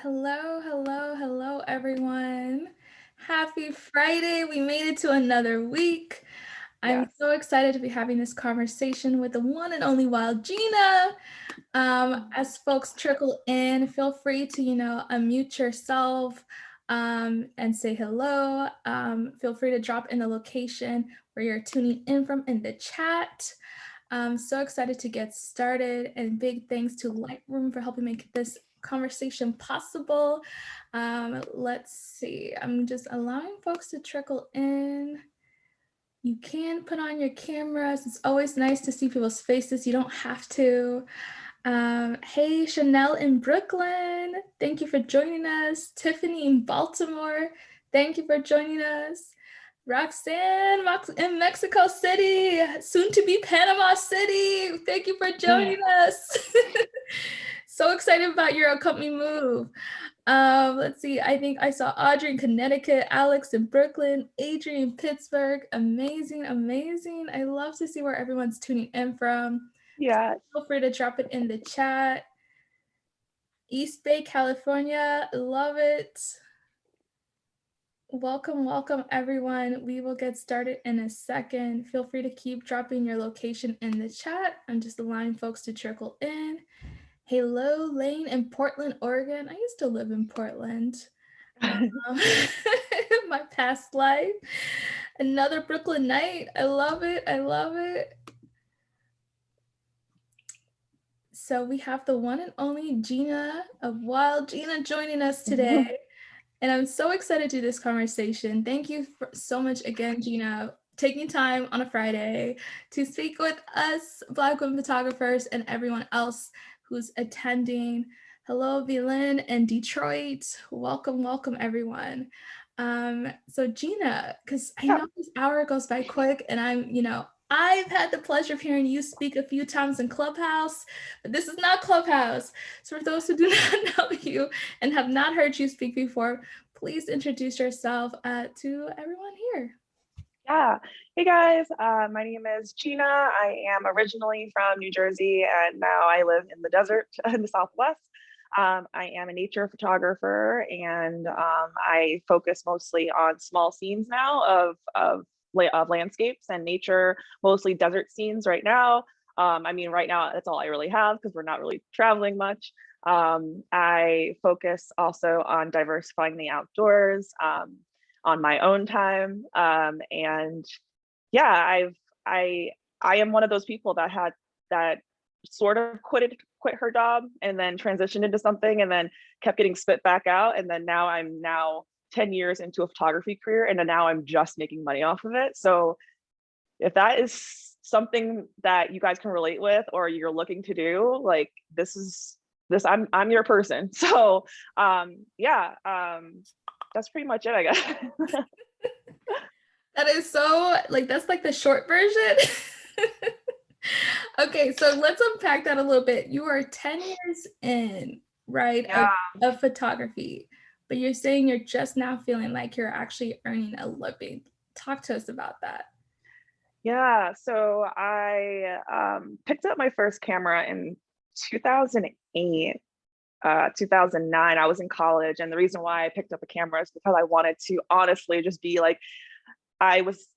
Hello, hello, hello, everyone. Happy Friday. We made it to another week. I'm Yes. so excited to be having this conversation with the one and only Wild Gina. As folks trickle in, feel free to, unmute yourself and say hello. Feel free to drop in the location where you're tuning in from in the chat. I'm so excited to get started, and big thanks to Lightroom for helping make this conversation possible. Let's see, I'm just allowing folks to trickle in. You can put on your cameras. It's always nice to see people's faces. You don't have to. Hey, Chanel in Brooklyn. Thank you for joining us. Tiffany in Baltimore. Thank you for joining us. Roxanne in Mexico City, soon to be Panama City. Thank you for joining us. So excited about your upcoming move. Let's see. I think I saw Audrey in Connecticut, Alex in Brooklyn, Adrian in Pittsburgh. Amazing, amazing. I love to see where everyone's tuning in from. Yeah. Feel free to drop it in the chat. East Bay, California. Love it. Welcome, welcome, everyone. We will get started in a second. Feel free to keep dropping your location in the chat. I'm just allowing folks to trickle in. Hello, Lane in Portland, Oregon. I used to live in Portland. My past life. Another Brooklyn night. I love it. I love it. So we have the one and only Gina of Wild Gina joining us today. And I'm so excited to do this conversation. Thank you so much again, Gina, taking time on a Friday to speak with us, Black women photographers, and everyone else who's attending. Hello, Villain and Detroit. Welcome, welcome, everyone. So Gina, because I know this hour goes by quick, and I've had the pleasure of hearing you speak a few times in Clubhouse, but this is not Clubhouse. So for those who do not know you and have not heard you speak before, please introduce yourself to everyone here. Yeah. Hey guys, my name is Gina. I am originally from New Jersey and now I live in the desert in the Southwest. I am a nature photographer and I focus mostly on small scenes now of landscapes and nature, mostly desert scenes right now. Right now that's all I really have because we're not really traveling much. I focus also on diversifying the outdoors. On my own time. And yeah, I am one of those people that sort of quit her job and then transitioned into something and then kept getting spit back out. And then I'm 10 years into a photography career and then now I'm just making money off of it. So if that is something that you guys can relate with or you're looking to do, like I'm your person. So that's pretty much it, I guess. That is so, that's like the short version. Okay, so let's unpack that a little bit. You are 10 years in, right, Yeah. of photography, but you're saying you're just now feeling like you're actually earning a living. Talk to us about that. Yeah, so I picked up my first camera in 2008, 2009. I was in college, and the reason why I picked up a camera is because I wanted to honestly just be like, I was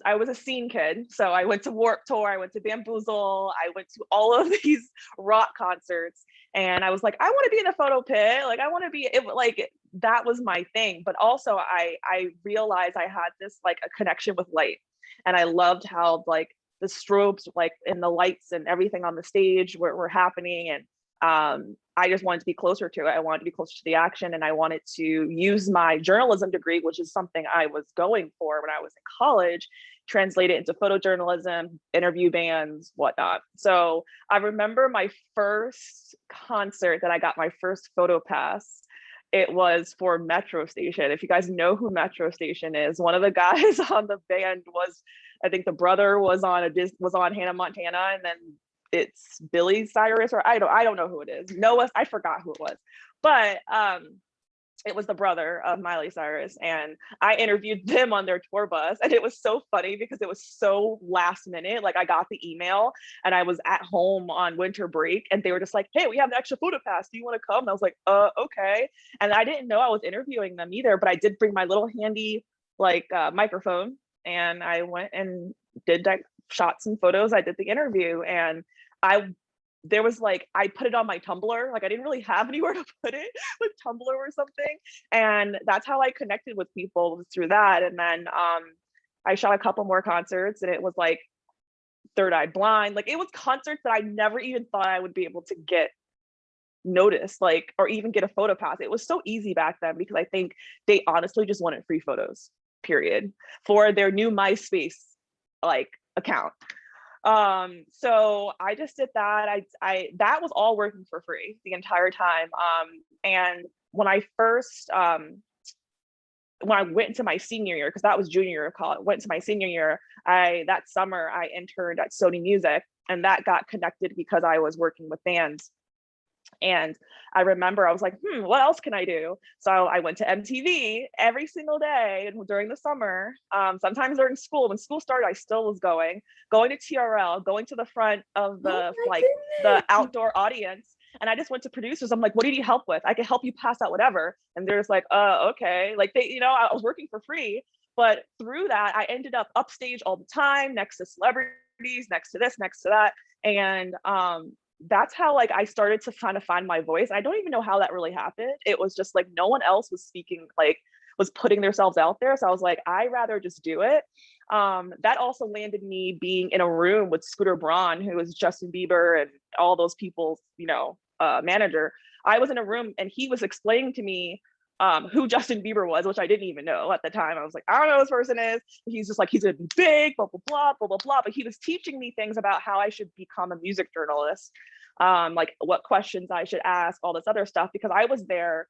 a scene kid. So I went to Warped Tour, I went to Bamboozle, I went to all of these rock concerts, and I was like, I want to be in a photo pit. Like I want to be it, like that was my thing. But also I realized I had this like a connection with light, and I loved how like the strobes like and the lights and everything on the stage were happening, and I just wanted to be closer to it. I wanted to be closer to the action, and I wanted to use my journalism degree, which is something I was going for when I was in college, translate it into photojournalism, interview bands, whatnot. So I remember my first concert that I got my first photo pass. It was for Metro Station. If you guys know who Metro Station is, one of the guys on the band was, I think the brother was on Hannah Montana, and then it's Billy Cyrus, or I don't know who it is. Noah, I forgot who it was. But it was the brother of Miley Cyrus, and I interviewed them on their tour bus. And it was so funny because it was so last minute. Like, I got the email and I was at home on winter break, and they were just like, "Hey, we have an extra photo pass. Do you want to come?" And I was like, okay. And I didn't know I was interviewing them either, but I did bring my little handy like microphone, and I went and did that, shot some photos. I did the interview, and I there was like, I put it on my Tumblr. Like, I didn't really have anywhere to put it, with Tumblr or something. And that's how I connected with people, was through that. And then I shot a couple more concerts, and it was like Third Eye Blind. Like, it was concerts that I never even thought I would be able to get noticed, like, or even get a photo pass. It was so easy back then because I think they honestly just wanted free photos, period, for their new MySpace like account. So I just did that. I that was all working for free the entire time. And when I first when I went into my senior year, because that was junior year of college, went to my senior year, that summer I interned at Sony Music, and that got connected because I was working with bands. And I remember I was like, what else can I do? So I went to MTV every single day during the summer. Sometimes during school, when school started, I still was going to TRL, going to the front of Oh the my like the goodness. outdoor audience. And I just went to producers. I'm like, what do you need help with? I can help you pass out whatever. And they're just like, okay. Like, they, I was working for free. But through that, I ended up upstage all the time, next to celebrities, next to this, next to that. And that's how like I started to kind of find my voice. I don't even know how that really happened. It was just like no one else was speaking, like was putting themselves out there. So I was like, I rather just do it. That also landed me being in a room with Scooter Braun, who was Justin Bieber and all those people's, manager. I was in a room and he was explaining to me who Justin Bieber was, which I didn't even know at the time. I was like, I don't know who this person is. He's just like, he's gonna be big, blah, blah, blah, blah, blah, blah. But he was teaching me things about how I should become a music journalist, like what questions I should ask, all this other stuff, because I was there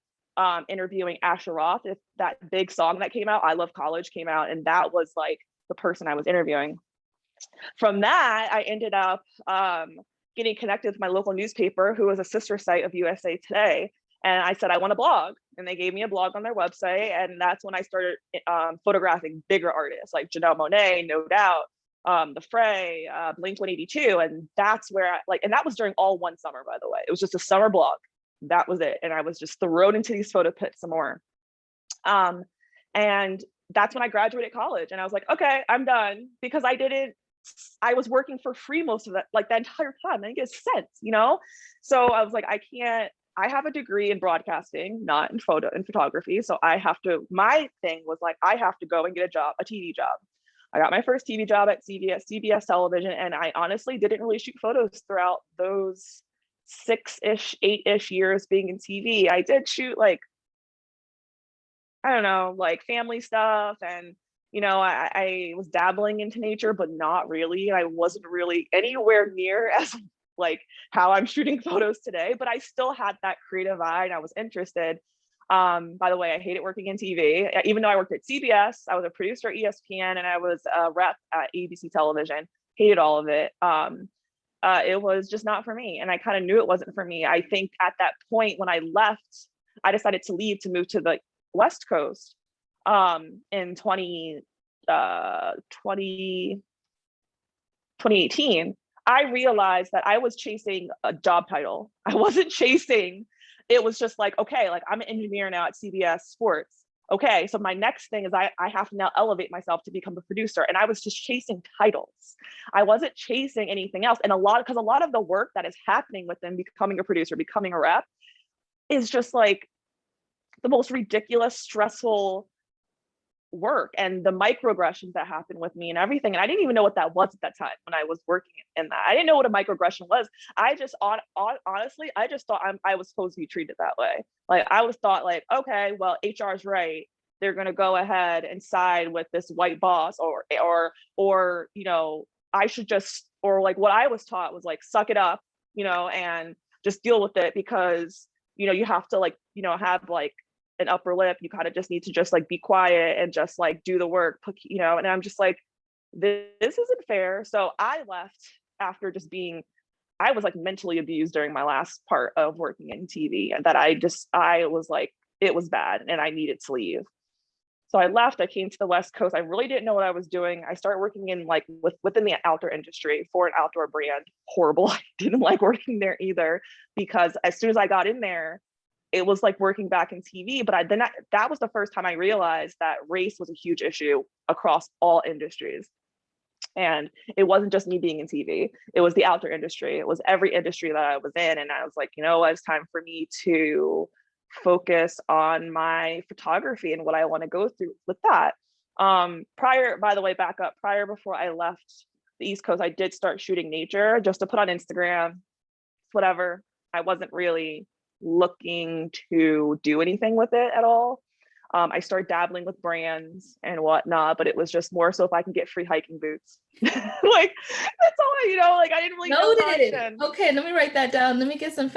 interviewing Asher Roth. If that big song that came out, I Love College, came out, and that was like the person I was interviewing. From that, I ended up getting connected with my local newspaper, who was a sister site of USA Today. And I said, I want a blog. And they gave me a blog on their website. And that's when I started photographing bigger artists like Janelle Monáe, No Doubt, The Fray, Blink 182. And that's where and that was during all one summer, by the way. It was just a summer blog. That was it. And I was just thrown into these photo pits some more. And that's when I graduated college. And I was like, okay, I'm done, because I was working for free most of that, like the entire time. I didn't get a cent. So I was like, I have a degree in broadcasting, not in photography. So my thing was like, I have to go and get a TV job. I got my first TV job at CBS television. And I honestly didn't really shoot photos throughout those 6-ish, 8-ish years being in TV. I did shoot like, I don't know, like family stuff. And, I was dabbling into nature, but not really. And I wasn't really anywhere near as like how I'm shooting photos today, but I still had that creative eye and I was interested. By the way, I hated working in TV. Even though I worked at CBS, I was a producer at ESPN, and I was a rep at ABC television. Hated all of it. It was just not for me. And I kind of knew it wasn't for me. I think at that point when I left, I decided to leave to move to the West Coast in 2018. I realized that I was chasing a job title. I wasn't chasing, it was just like, okay, like I'm an engineer now at CBS Sports. Okay, so my next thing is I have to now elevate myself to become a producer. And I was just chasing titles. I wasn't chasing anything else. And because a lot of the work that is happening with them becoming a producer, becoming a rep, is just like the most ridiculous, stressful work, and the microaggressions that happened with me and everything. And I didn't even know what that was at that time when I was working in that. I didn't know what a microaggression was. I just honestly, I just thought I was supposed to be treated that way. Like I was thought like, okay, well, HR's right. They're going to go ahead and side with this white boss, or I should just, or like what I was taught was like, suck it up, and just deal with it, because, you have to like, have like an upper lip. You kind of just need to just like be quiet and just like do the work, and I'm just like, this isn't fair. So I left after just I was like mentally abused during my last part of working in TV, and that I was like, it was bad and I needed to leave. So I left, I came to the West Coast. I really didn't know what I was doing. I started working in like within the outdoor industry for an outdoor brand. Horrible. I didn't like working there either, because as soon as I got in there, it was like working back in TV. But that was the first time I realized that race was a huge issue across all industries. And it wasn't just me being in TV, it was the outdoor industry. It was every industry that I was in. And I was like, you know what, it's time for me to focus on my photography and what I want to go through with that. Prior, by the way, back up, prior, before I left the East Coast, I did start shooting nature just to put on Instagram, whatever. I wasn't really looking to do anything with it at all. I started dabbling with brands and whatnot, but it was just more so if I can get free hiking boots. Like, that's all like I didn't really know Noted. Okay, let me write that down. Let me get some.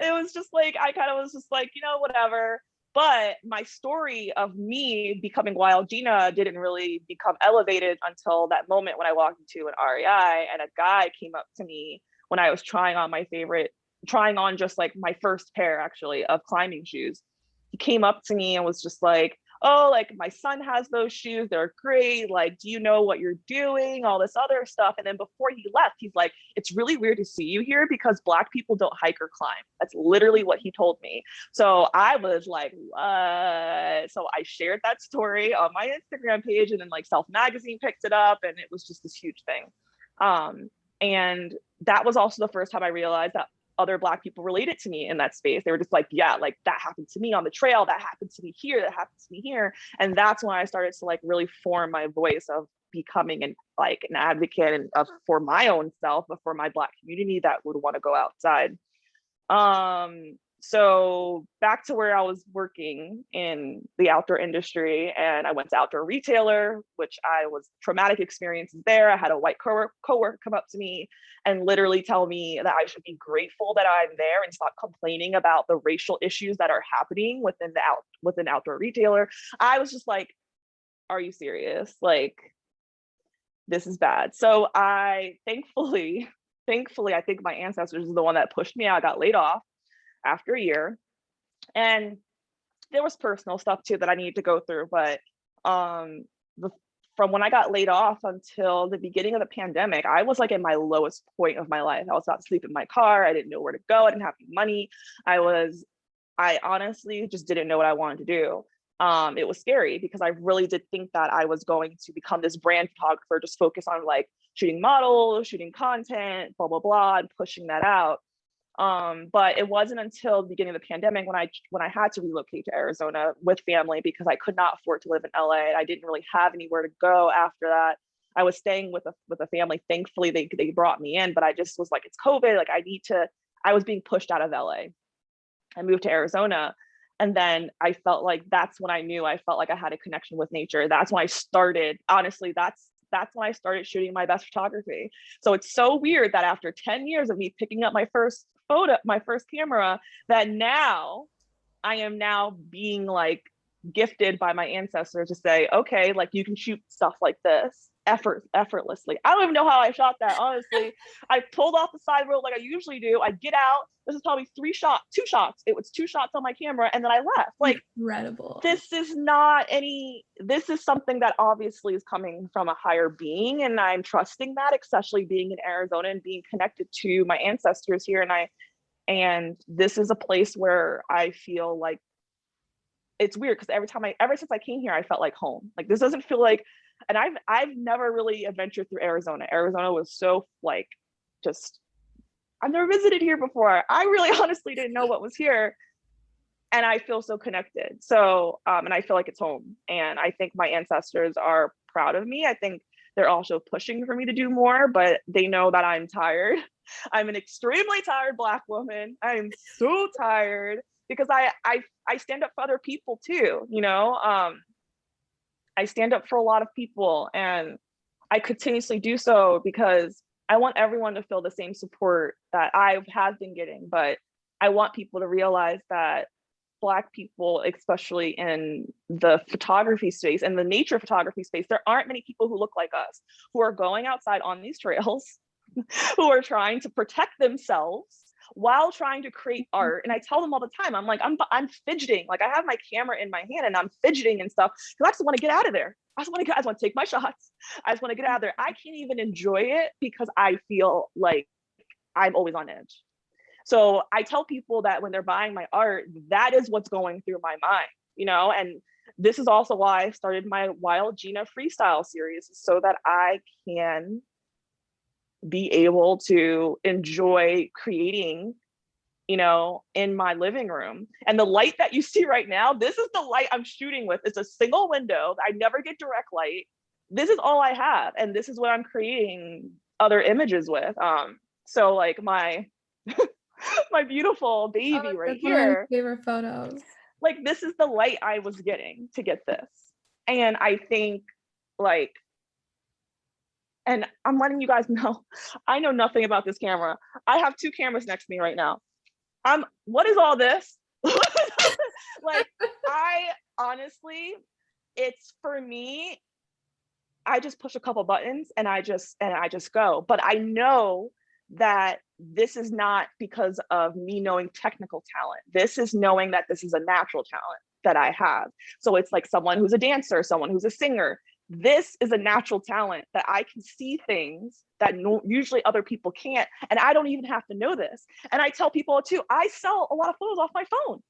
It was just like, I kind of was just like, whatever. But my story of me becoming Wild Gina didn't really become elevated until that moment when I walked into an REI and a guy came up to me when I was trying on just like my first pair actually of climbing shoes. He came up to me and was just like, oh, like my son has those shoes, they're great, like, do you know what you're doing, all this other stuff. And then before he left, he's like, it's really weird to see you here because Black people don't hike or climb. That's literally what he told me. So I was like, what? So I shared that story on my Instagram page, and then like Self Magazine picked it up, and it was just this huge thing. And that was also the first time I realized that other Black people related to me in that space. They were just like, yeah, like that happened to me on the trail, that happened to me here, that happened to me here. And that's when I started to like really form my voice of becoming an advocate and for my own self, but for my Black community that would want to go outside. So back to where I was working in the outdoor industry, and I went to outdoor retailer, which I was traumatic experiences there. I had a white coworker come up to me and literally tell me that I should be grateful that I'm there and stop complaining about the racial issues that are happening within outdoor retailer. I was just like, are you serious? Like, this is bad. So I thankfully, I think my ancestors is the one that pushed me out. I got laid off after a year, and there was personal stuff too that I needed to go through. But from when I got laid off until the beginning of the pandemic, I was like in my lowest point of my life. I was about to sleep in my car. I didn't know where to go. I didn't have any money. I honestly just didn't know what I wanted to do. It was scary because I really did think that I was going to become this brand photographer, just focus on like shooting models, shooting content, blah, blah, blah, and pushing that out. But it wasn't until the beginning of the pandemic when I had to relocate to Arizona with family because I could not afford to live in LA. I didn't really have anywhere to go after that. I was staying with a family. Thankfully, they brought me in, but I just was like, it's COVID. Like I was being pushed out of LA. I moved to Arizona. And then I felt like that's when I felt like I had a connection with nature. That's when I started, honestly, that's when I started shooting my best photography. So it's so weird that after 10 years of me picking up my first camera, that now I am now being like gifted by my ancestors to say, okay, like you can shoot stuff like this effortlessly. I don't even know how I shot that, honestly. I pulled off the side road like I usually do. I get out. This is probably two shots. It was 2 shots on my camera, and then I left. Like, incredible. This is something that obviously is coming from a higher being, and I'm trusting that, especially being in Arizona and being connected to my ancestors here. And this is a place where I feel like it's weird because ever since I came here, I felt like home. Like, this doesn't feel like, and I've never really adventured through Arizona. Arizona was so like, just, I've never visited here before. I really honestly didn't know what was here. And I feel so connected. So, and I feel like it's home. And I think my ancestors are proud of me. I think they're also pushing for me to do more, but they know that I'm tired. I'm an extremely tired Black woman. I'm so tired because I stand up for other people too, I stand up for a lot of people, and I continuously do so because I want everyone to feel the same support that I have been getting. But I want people to realize that Black people, especially in the photography space and the nature photography space, there aren't many people who look like us, who are going outside on these trails, who are trying to protect themselves, while trying to create art. And I tell them all the time, I'm like, I'm fidgeting. Like I have my camera in my hand and I'm fidgeting and stuff because I just want to get out of there. I just want to take my shots. I just want to get out of there. I can't even enjoy it because I feel like I'm always on edge. So I tell people that when they're buying my art, that is what's going through my mind, you know, and this is also why I started my Wild Gina freestyle series, so that I can be able to enjoy creating, you know, in my living room. And the light that you see right now, this is the light I'm shooting with. It's a single window. I never get direct light. This is all I have. And this is what I'm creating other images with. So like my my beautiful baby Oh, right that's one of my here, favorite photos. like this is the light I was getting to get this. And I think like, and I'm letting you guys know, I know nothing about this camera. I have two cameras next to me right now. What is all this? Like, I honestly, it's for me, I just push a couple buttons and I just go. But I know that this is not because of me knowing technical talent. This is knowing that this is a natural talent that I have. So it's like someone who's a dancer, someone who's a singer. This is a natural talent that I can see things that usually other people can't. And I don't even have to know this. And I tell people too, I sell a lot of photos off my phone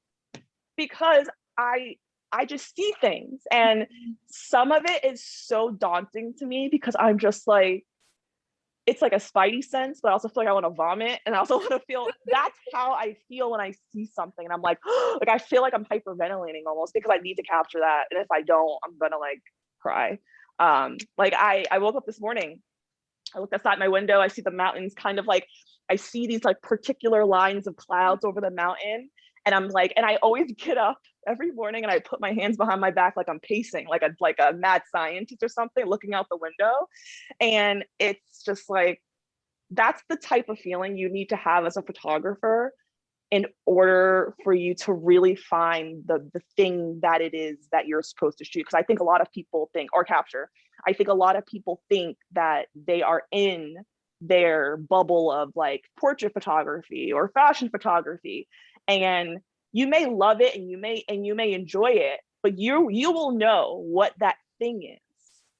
because I just see things. And some of it is so daunting to me because I'm just like, it's like a spidey sense, but I also feel like I want to vomit. And I also want to feel, that's how I feel when I see something. And I'm like, like, I feel like I'm hyperventilating almost because I need to capture that. And if I don't, I'm going to like cry. Like I woke up this morning, I looked outside my window, I see the mountains kind of like, I see these like particular lines of clouds over the mountain. And I'm like, and I always get up every morning and I put my hands behind my back like I'm pacing, like a mad scientist or something, looking out the window. And it's just like, that's the type of feeling you need to have as a photographer in order for you to really find the thing that it is that you're supposed to shoot. Because I think a lot of people think, or capture, I think a lot of people think that they are in their bubble of like portrait photography or fashion photography, and you may love it and you may enjoy it, but you will know what that thing is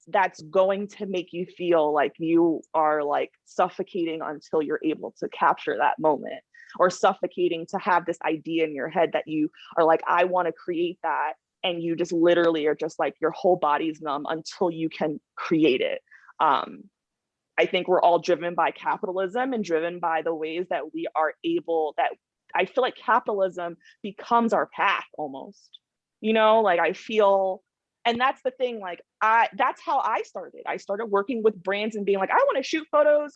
that's going to make you feel like you are like suffocating until you're able to capture that moment, or suffocating to have this idea in your head that you are like, I want to create that. And you just literally are just like, your whole body's numb until you can create it. I think we're all driven by capitalism and driven by the ways that we are able, that I feel like capitalism becomes our path almost, you know, like I feel, and that's the thing, like that's how I started working with brands and being like, I want to shoot photos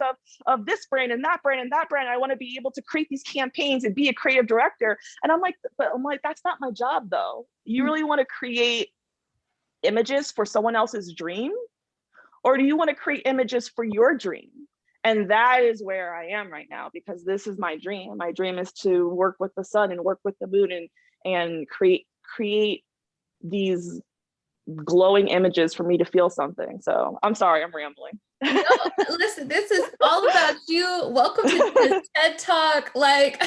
of this brand and that brand and that brand. I want to be able to create these campaigns and be a creative director. And I'm like, that's not my job though. You really want to create images for someone else's dream, or do you want to create images for your dream? And that is where I am right now, because this is my dream. My dream is to work with the sun and work with the moon and create these glowing images for me to feel something. So I'm sorry, I'm rambling. No, listen, this is all about you. Welcome to this TED Talk. Like,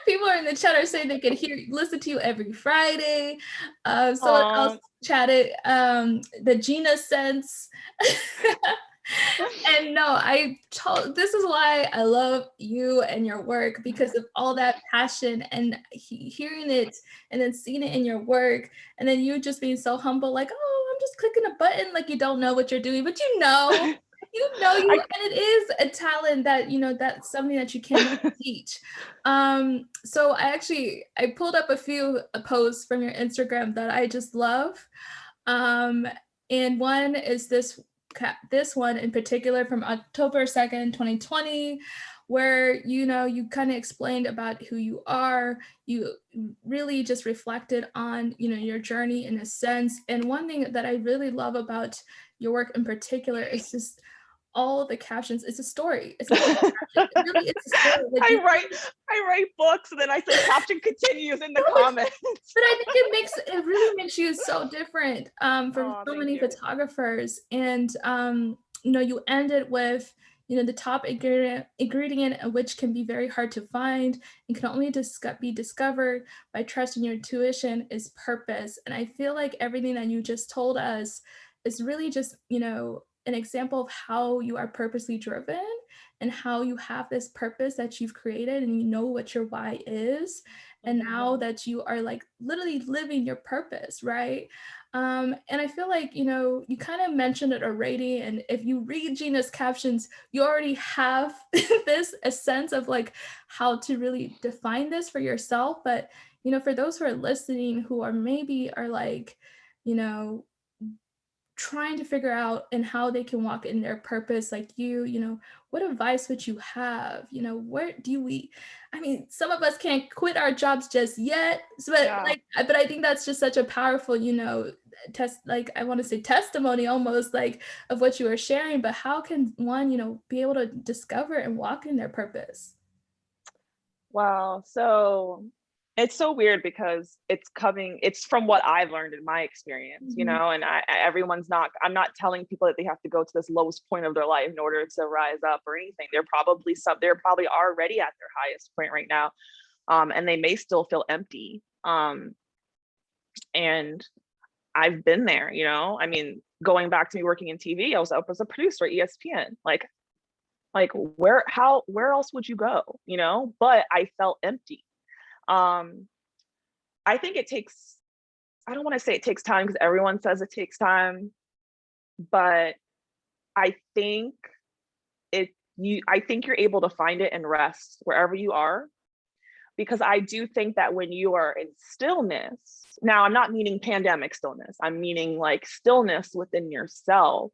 people are in the chat are saying they can listen to you every Friday. Someone else chatted the Gina sense. And no, this is why I love you and your work, because of all that passion and hearing it and then seeing it in your work, and then you just being so humble, like, oh, I'm just clicking a button, like you don't know what you're doing, but you know. And it is a talent that, you know, that's something that you cannot teach. So I pulled up a few posts from your Instagram that I just love. And one is this one in particular from October 2nd, 2020, where, you know, you kind of explained about who you are. You really just reflected on, you know, your journey in a sense. And one thing that I really love about your work in particular is just all the captions. It's a story. It's not a caption. It really is a story. Like, I write books and then I say caption continues in the comments. But I think it really makes you so different from so many photographers. And you know, you ended with, the top ingredient of which can be very hard to find and can only be discovered by trusting your intuition is purpose. And I feel like everything that you just told us is really just, an example of how you are purposely driven and how you have this purpose that you've created and you know what your why is. And now Mhm. that you are like literally living your purpose, right? And I feel like, you kind of mentioned it already. And if you read Gina's captions, you already have this a sense of like how to really define this for yourself. But, for those who are listening who are maybe are like, you know, trying to figure out and how they can walk in their purpose like what advice would you have, where do we I mean, some of us can't quit our jobs just yet, Yeah. but I think that's just such a powerful, test, like I want to say testimony almost, like of what you are sharing. But how can one, be able to discover and walk in their purpose? Wow. So it's so weird because it's from what I've learned in my experience, Mhm. and I'm not telling people that they have to go to this lowest point of their life in order to rise up or anything. They're probably already at their highest point right now. And they may still feel empty. And I've been there, I mean, going back to me working in TV, I was up as a producer at ESPN. Like where else would you go, but I felt empty. um I think it takes, I don't want to say it takes time because everyone says it takes time, but I think I think you're able to find it and rest wherever you are, because I do think that when you are in stillness, now I'm not meaning pandemic stillness, I'm meaning like stillness within yourself,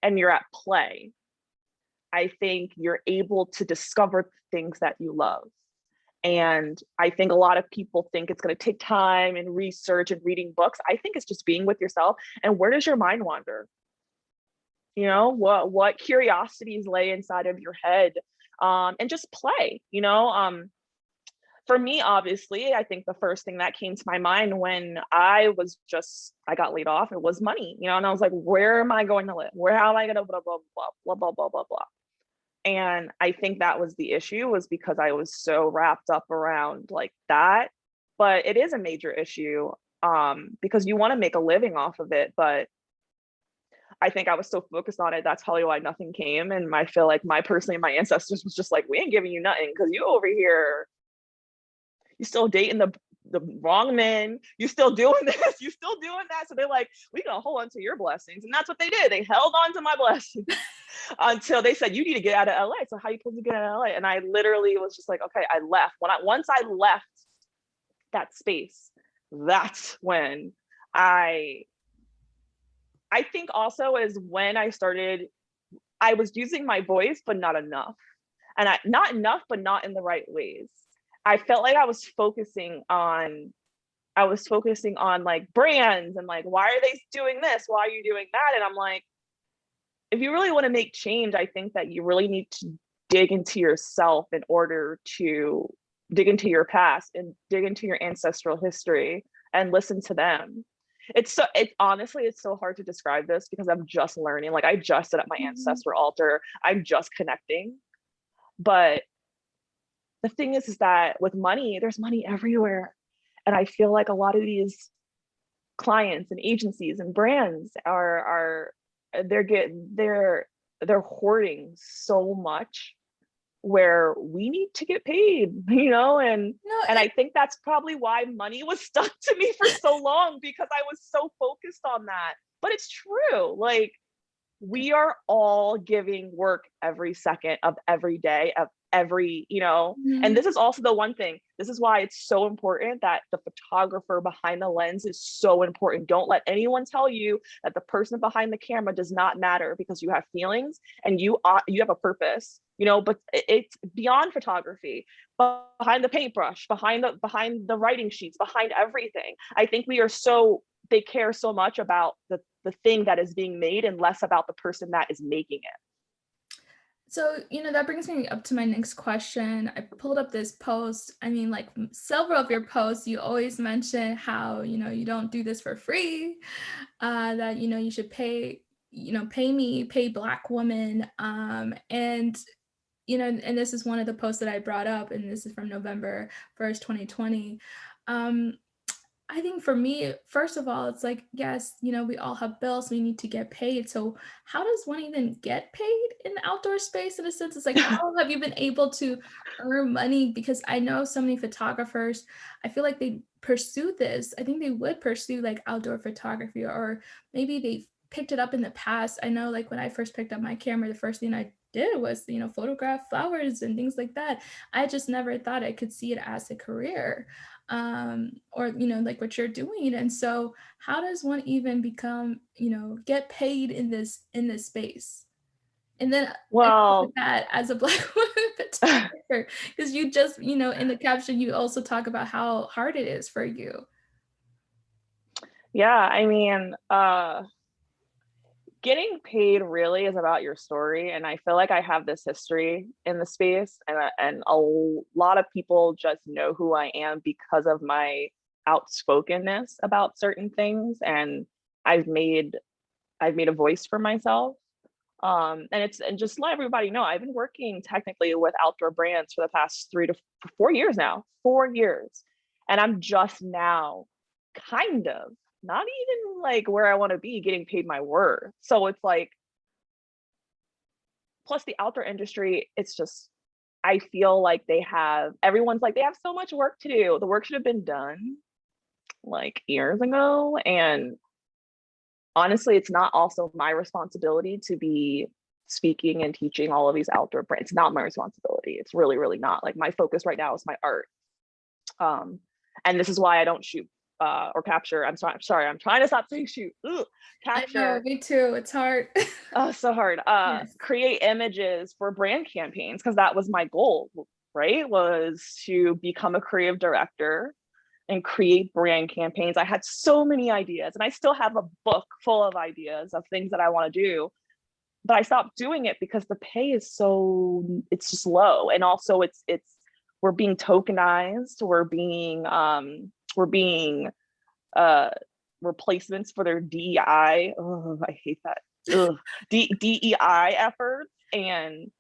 and you're at play, I think you're able to discover things that you love. And I think a lot of people think it's going to take time and research and reading books. I think it's just being with yourself. And where does your mind wander? What curiosities lay inside of your head? And just play. For me, obviously, I think the first thing that came to my mind when I got laid off, it was money. And I was like, where am I going to live? Where How am I going to blah blah blah blah blah blah blah blah? And I think that was the issue, was because I was so wrapped up around like that. But it is a major issue, because you want to make a living off of it. But I think I was so focused on it. That's probably why nothing came. And I feel like my ancestors was just like, we ain't giving you nothing because you over here, you still dating the wrong men, you still doing this, you still doing that. So they're like, we gonna hold on to your blessings. And that's what they did. They held on to my blessings until they said, you need to get out of LA. So how you supposed to get out of LA? And I literally was just like, okay, I left. Once I left that space, that's when I I think also is when I was using my voice, but not enough. And not enough, but not in the right ways. I felt like I was focusing on like brands and like, why are they doing this? Why are you doing that? And I'm like, if you really want to make change, I think that you really need to dig into yourself in order to dig into your past and dig into your ancestral history and listen to them. It's so hard to describe this because I'm just learning. Like I just sit at my Mhm. ancestral altar. I'm just connecting. But the thing is that with money, there's money everywhere. And I feel like a lot of these clients and agencies and brands are they're get they're hoarding so much, where we need to get paid, No, and I think that's probably why money was stuck to me for so long, because I was so focused on that. But it's true, like we are all giving work every second of every day of every, and mhm. this is also the one thing, this is why it's so important that the photographer behind the lens is so important. Don't let anyone tell you that the person behind the camera does not matter, because you have feelings and you have a purpose, but it's beyond photography, behind the paintbrush, behind the writing sheets, behind everything. I think they care so much about the thing that is being made and less about the person that is making it. So, that brings me up to my next question. I pulled up this post. I mean, like several of your posts, you always mention how, you don't do this for free, that, you should pay. pay Black women. And and this is one of the posts that I brought up, and this is from November 1st, 2020. Um, I think for me, first of all, it's like, yes, we all have bills, we need to get paid. So how does one even get paid in the outdoor space in a sense? It's like, how have you been able to earn money? Because I know so many photographers, I feel like they pursue this. I think they would pursue like outdoor photography, or maybe they've picked it up in the past. I know like when I first picked up my camera, the first thing I did was, photograph flowers and things like that. I just never thought I could see it as a career, or like what you're doing. And so how does one even become, get paid in this space? And then with Well, that, as a Black woman photographer, because you just, in the caption you also talk about how hard it is for you. yeah, I mean, getting paid really is about your story, and I feel like I have this history in the space, and a lot of people just know who I am because of my outspokenness about certain things, and I've made I've made a voice for myself. And just let everybody know, I've been working technically with outdoor brands for the past 3 to 4 years now, 4 years. And I'm just now kind of not even like where I want to be getting paid my worth. So it's like, plus the outdoor industry, it's just, I feel like everyone's like, they have so much work to do. The work should have been done like years ago. And honestly, it's not also my responsibility to be speaking and teaching all of these outdoor brands. It's not my responsibility. It's really, really not. Like my focus right now is my art. Um, and this is why I don't shoot or capture. I'm sorry. I'm trying to stop saying shoot. Ugh, I know, capture. me too, it's hard. Oh, so hard. Yes. Create images for brand campaigns because that was my goal, right? Was to become a creative director and create brand campaigns. I had so many ideas, and I still have a book full of ideas of things that I want to do, but I stopped doing it because the pay is it's just low. And also we're being tokenized, we're being uh replacements for their DEI. Oh, I hate that. Ugh. DEI efforts, and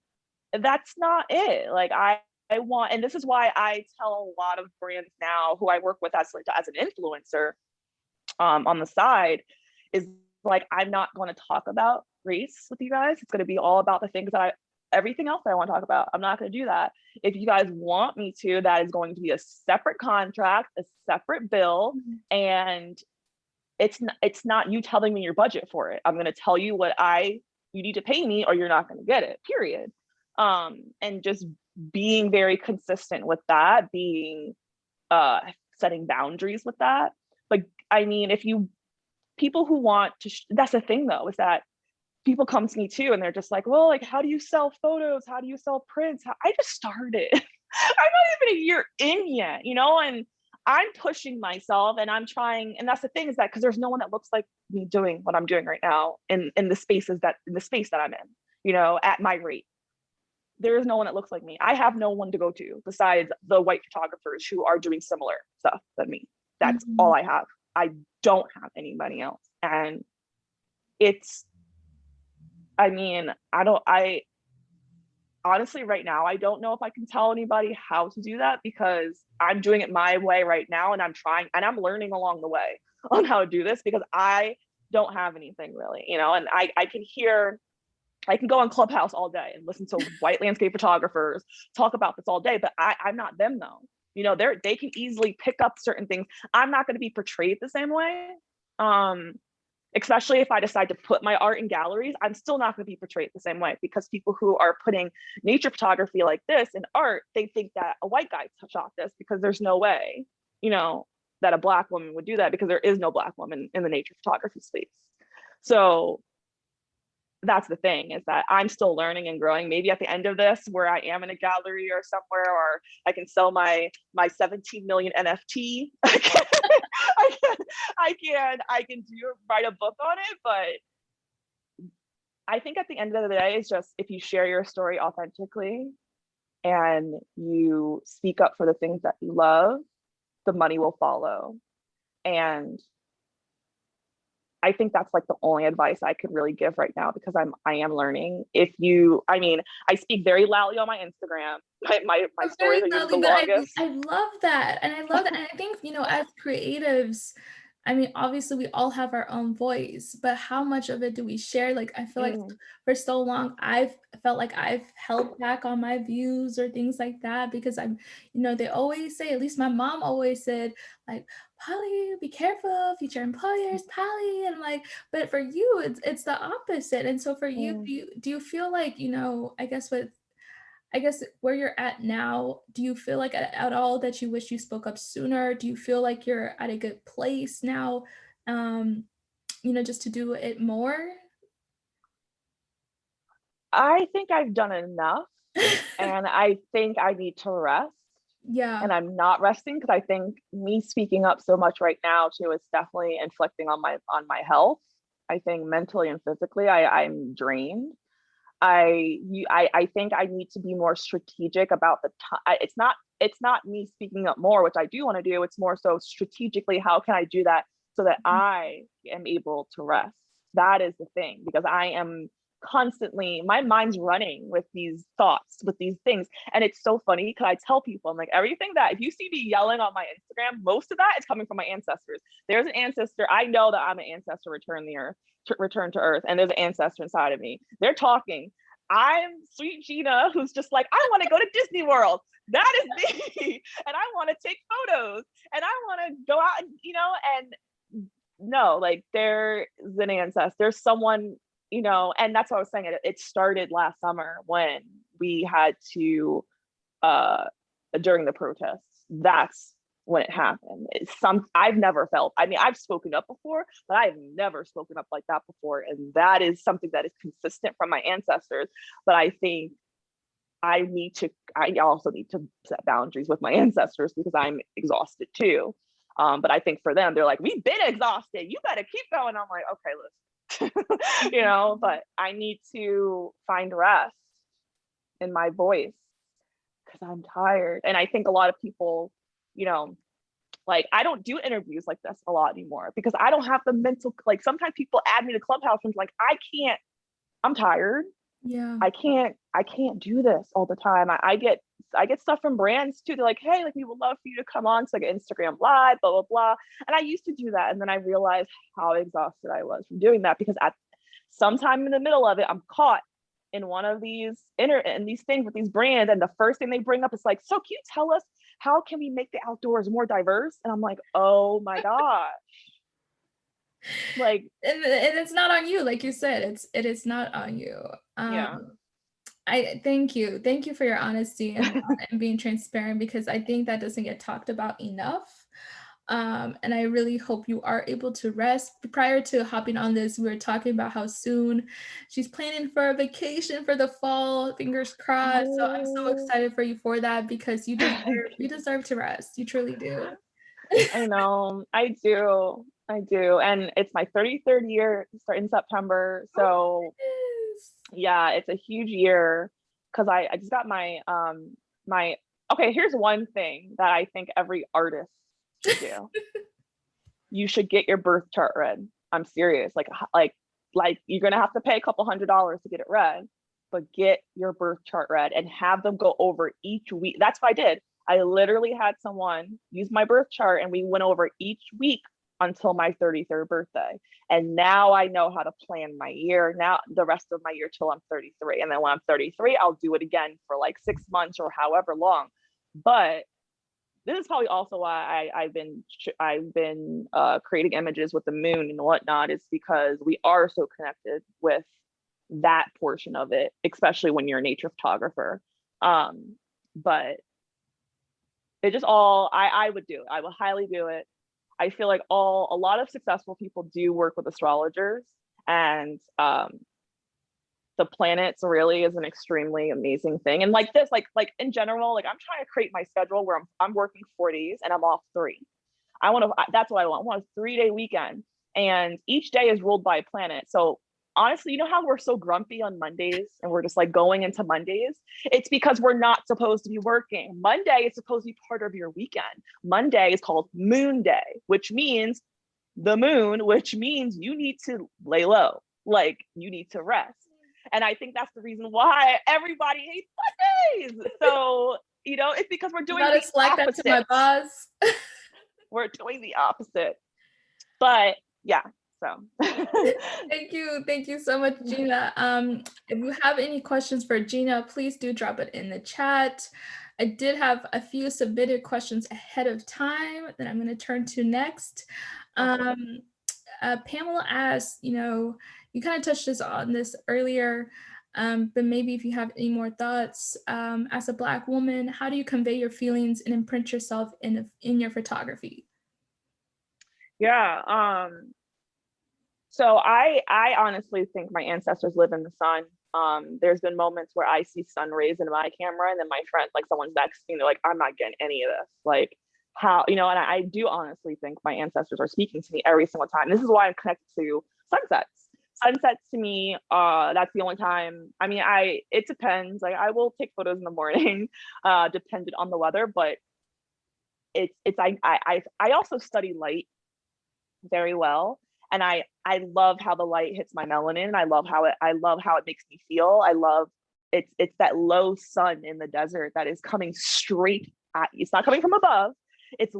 that's not it. Like I want, and this is why I tell a lot of brands now who I work with as an influencer on the side, is like, I'm not going to talk about race with you guys. It's going to be all about the things that everything else that I want to talk about. I'm not going to do that. If you guys want me to, that is going to be a separate contract, a separate bill, Mhm. and it's not you telling me your budget for it. I'm going to tell you you need to pay me or you're not going to get it, period. And just being very consistent with that, being setting boundaries with that. But I mean, if you people who want to that's the thing though, is that people come to me too and they're just like, well, like, how do you sell photos, how do you sell prints? I just started. I'm not even a year in yet, and I'm pushing myself and I'm trying. And that's the thing, is that because there's no one that looks like me doing what I'm doing right now in the space that I'm in, at my rate. There is no one that looks like me. I have no one to go to besides the white photographers who are doing similar stuff than me. That's Mhm. all I have. I don't have anybody else. And it's, I mean, I honestly, right now, I don't know if I can tell anybody how to do that because I'm doing it my way right now, and I'm trying and I'm learning along the way on how to do this because I don't have anything really, and I can go on Clubhouse all day and listen to white landscape photographers talk about this all day, but I'm not them though. They can easily pick up certain things. I'm not going to be portrayed the same way. Um, Especially if I decide to put my art in galleries, I'm still not going to be portrayed the same way because people who are putting nature photography like this in art, they think that a white guy shot this because there's no way, that a Black woman would do that because there is no Black woman in the nature photography space. So that's the thing, is that I'm still learning and growing. Maybe at the end of this, where I am in a gallery or somewhere, or I can sell my 17 million NFT. I can write a book on it. But I think at the end of the day, it's just, if you share your story authentically and you speak up for the things that you love, the money will follow. And I think that's like the only advice I could really give right now, because I am learning. I mean, I speak very loudly on my Instagram. My stories Very are usually the lovely, but I longest. I love that, and I love that, and I think, as creatives, I mean, obviously, we all have our own voice, but how much of it do we share? Like, I feel like Mm, for so long, I've felt like I've held back on my views or things like that because they always say, at least my mom always said, like, "Polly, be careful, future employers, Polly," and I'm like, but for you, it's the opposite, and so for you, mm. do you feel like, I guess where you're at now, do you feel like at all that you wish you spoke up sooner? Do you feel like you're at a good place now, um, just to do it more? I think I've done enough, and I think I need to rest. Yeah. And I'm not resting, because I think me speaking up so much right now too is definitely inflicting on my health. I think mentally and physically, I'm drained. I think I need to be more strategic about the time. It's not me speaking up more, which I do want to do. It's more so strategically, how can I do that so that Mhm. I am able to rest? That is the thing, because I am constantly, my mind's running with these thoughts, with these things. And it's so funny, because I tell people, I'm like, everything that, if you see me yelling on my Instagram, most of that is coming from my ancestors. There's an ancestor, I know that I'm an ancestor return to earth, and there's an ancestor inside of me. They're talking. I'm sweet Gina, who's just like, I want to go to Disney World. That is me. And I want to take photos, and I want to go out, and no, like, there's an ancestor, there's someone, and that's what I was saying. It started last summer when we had to, uh during the protests. That's when it happened. I've never felt, I mean, I've spoken up before, but I've never spoken up like that before. And that is something that is consistent from my ancestors. But I think I also need to set boundaries with my ancestors, because I'm exhausted too. But I think for them, they're like, we've been exhausted, you better keep going. I'm like, okay, listen. But I need to find rest in my voice, because I'm tired. And I think a lot of people, you know, like, I don't do interviews like this a lot anymore, because I don't have the mental, like, sometimes people add me to Clubhouse and like, I'm tired. Yeah. I can't do this all the time. I get stuff from brands too. They're like, hey, like, we would love for you to come on to like an Instagram live, blah, blah, blah. And I used to do that. And then I realized how exhausted I was from doing that, because at sometime in the middle of it, I'm caught in one of these things with these brands. And the first thing they bring up is like, so can you tell us, how can we make the outdoors more diverse? And I'm like, oh my God. Like, And it's not on you, like you said, it is not on you. yeah. I thank you. Thank you for your honesty and being transparent because I think that doesn't get talked about enough. And I really hope you are able to rest. Prior to hopping on this, we were talking about how soon she's planning for a vacation for the fall. Fingers crossed. So I'm so Oh, excited for you for that because you deserve thank you you. deserve to rest. You truly do. I know. I do. I do. And it's my 33rd year, start in September. Oh So my goodness. yeah, it's a huge year, because I just got my okay, here's one thing that I think every artist should do. You should get your birth chart read. I'm serious. Like you're gonna have to pay a couple $100s to get it read, but get your birth chart read and have them go over each week. That's what I did. I literally had someone use my birth chart, and we went over each week until my 33rd birthday. And now I know how to plan my year. Now the rest of my year till I'm 33. And then when I'm 33, I'll do it again for like 6 months or however long. But this is probably also why I've been creating images with the moon and whatnot, is because we are so connected with that portion of it, especially when you're a nature photographer. But it just all I would do it. I would highly do it. I feel like a lot of successful people do work with astrologers, and the planets really is an extremely amazing thing. And like this, like in general, like, I'm trying to create my schedule where I'm working 4 days and I'm off 3. That's what I want. I want a 3-day weekend. And each day is ruled by a planet. So honestly, you know how we're so grumpy on Mondays and we're just like going into Mondays? It's because we're not supposed to be working. Monday is supposed to be part of your weekend. Monday is called Moon Day, which means the moon, which means you need to lay low, like you need to rest. And I think that's the reason why everybody hates Sundays. So, it's because we're doing Gotta the slack that to my opposite. boss. We're doing the opposite. But yeah, so. Thank you so much, Gina. If you have any questions for Gina, please do drop it in the chat. I did have a few submitted questions ahead of time that I'm going to turn to next. Okay. Pamela asked, you kind of touched on this earlier, but maybe if you have any more thoughts, as a Black woman, how do you convey your feelings and imprint yourself in your photography? Yeah. So I honestly think my ancestors live in the sun. There's been moments where I see sun rays in my camera, and then my friend, like someone's next to me, they're like, I'm not getting any of this. Like, how, and I do honestly think my ancestors are speaking to me every single time. This is why I'm connected to sunsets. Sunsets to me, that's the only time. I mean, it depends. Like, I will take photos in the morning, dependent on the weather, but I also study light very well, and I love how the light hits my melanin, and I love how it makes me feel. I love it's that low sun in the desert that is coming straight at you. It's not coming from above, it's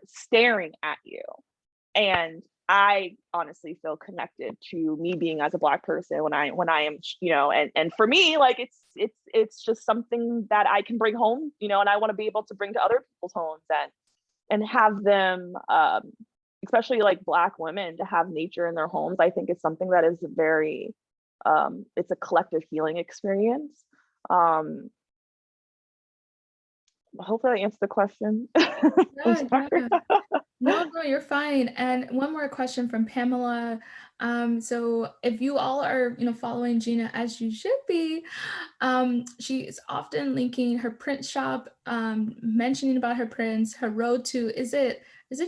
staring at you. And I honestly feel connected to me being as a Black person when I am, and for me, like it's just something that I can bring home, and I want to be able to bring to other people's homes, and have them, especially like Black women, to have nature in their homes. I think it's something that is very, it's a collective healing experience. Hopefully I answered the question. I'm Yeah, sorry. yeah. No, you're fine. And one more question from Pamela. So if you all are, following Gina as you should be, she is often linking her print shop, mentioning about her prints, her road to, is it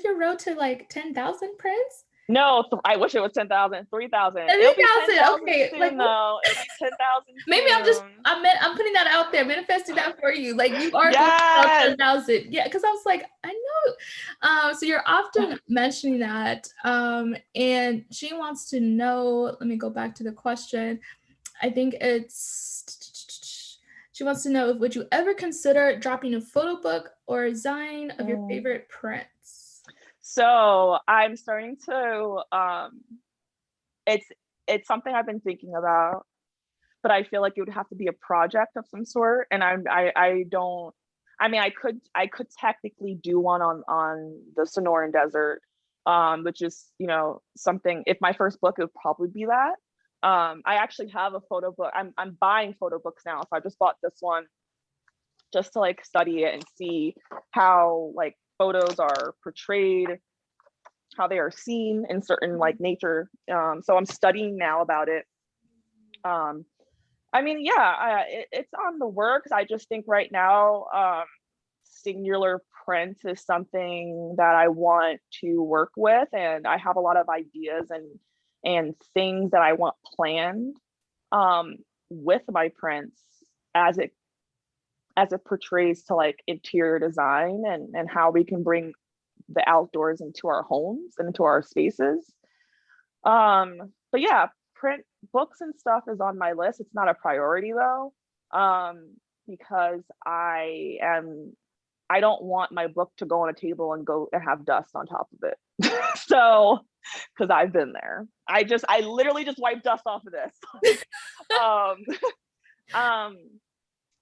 your road to like 10,000 prints? No, I wish it was 10,000, 3,000. It'll be 3,000. 10,000 Okay, like soon though. It'll be 10,000 maybe soon. I'm putting that out there, manifesting that for you. Like you are going to sell Yes. 10,000. Yeah, because I was like, I know. So you're often mentioning that. And she wants to know, let me go back to the question. I think she wants to know, would you ever consider dropping a photo book or a design of your favorite prints? So I'm starting to, it's something I've been thinking about, but I feel like it would have to be a project of some sort. And I don't, I mean, I could technically do one on the Sonoran Desert, which is, something, if my first book, it would probably be that. I actually have a photo book. I'm buying photo books now. So I just bought this one just to like study it and see how like photos are portrayed, how they are seen in certain like nature. So I'm studying now about it. I mean, yeah, it's on the works. I just think right now, singular print is something that I want to work with, and I have a lot of ideas and things that I want planned, with my prints as it portrays to like interior design and how we can bring the outdoors into our homes and into our spaces. But yeah, print books and stuff is on my list. It's not a priority though, because I don't want my book to go on a table and go and have dust on top of it. So, because I've been there. I literally just wiped dust off of this. um,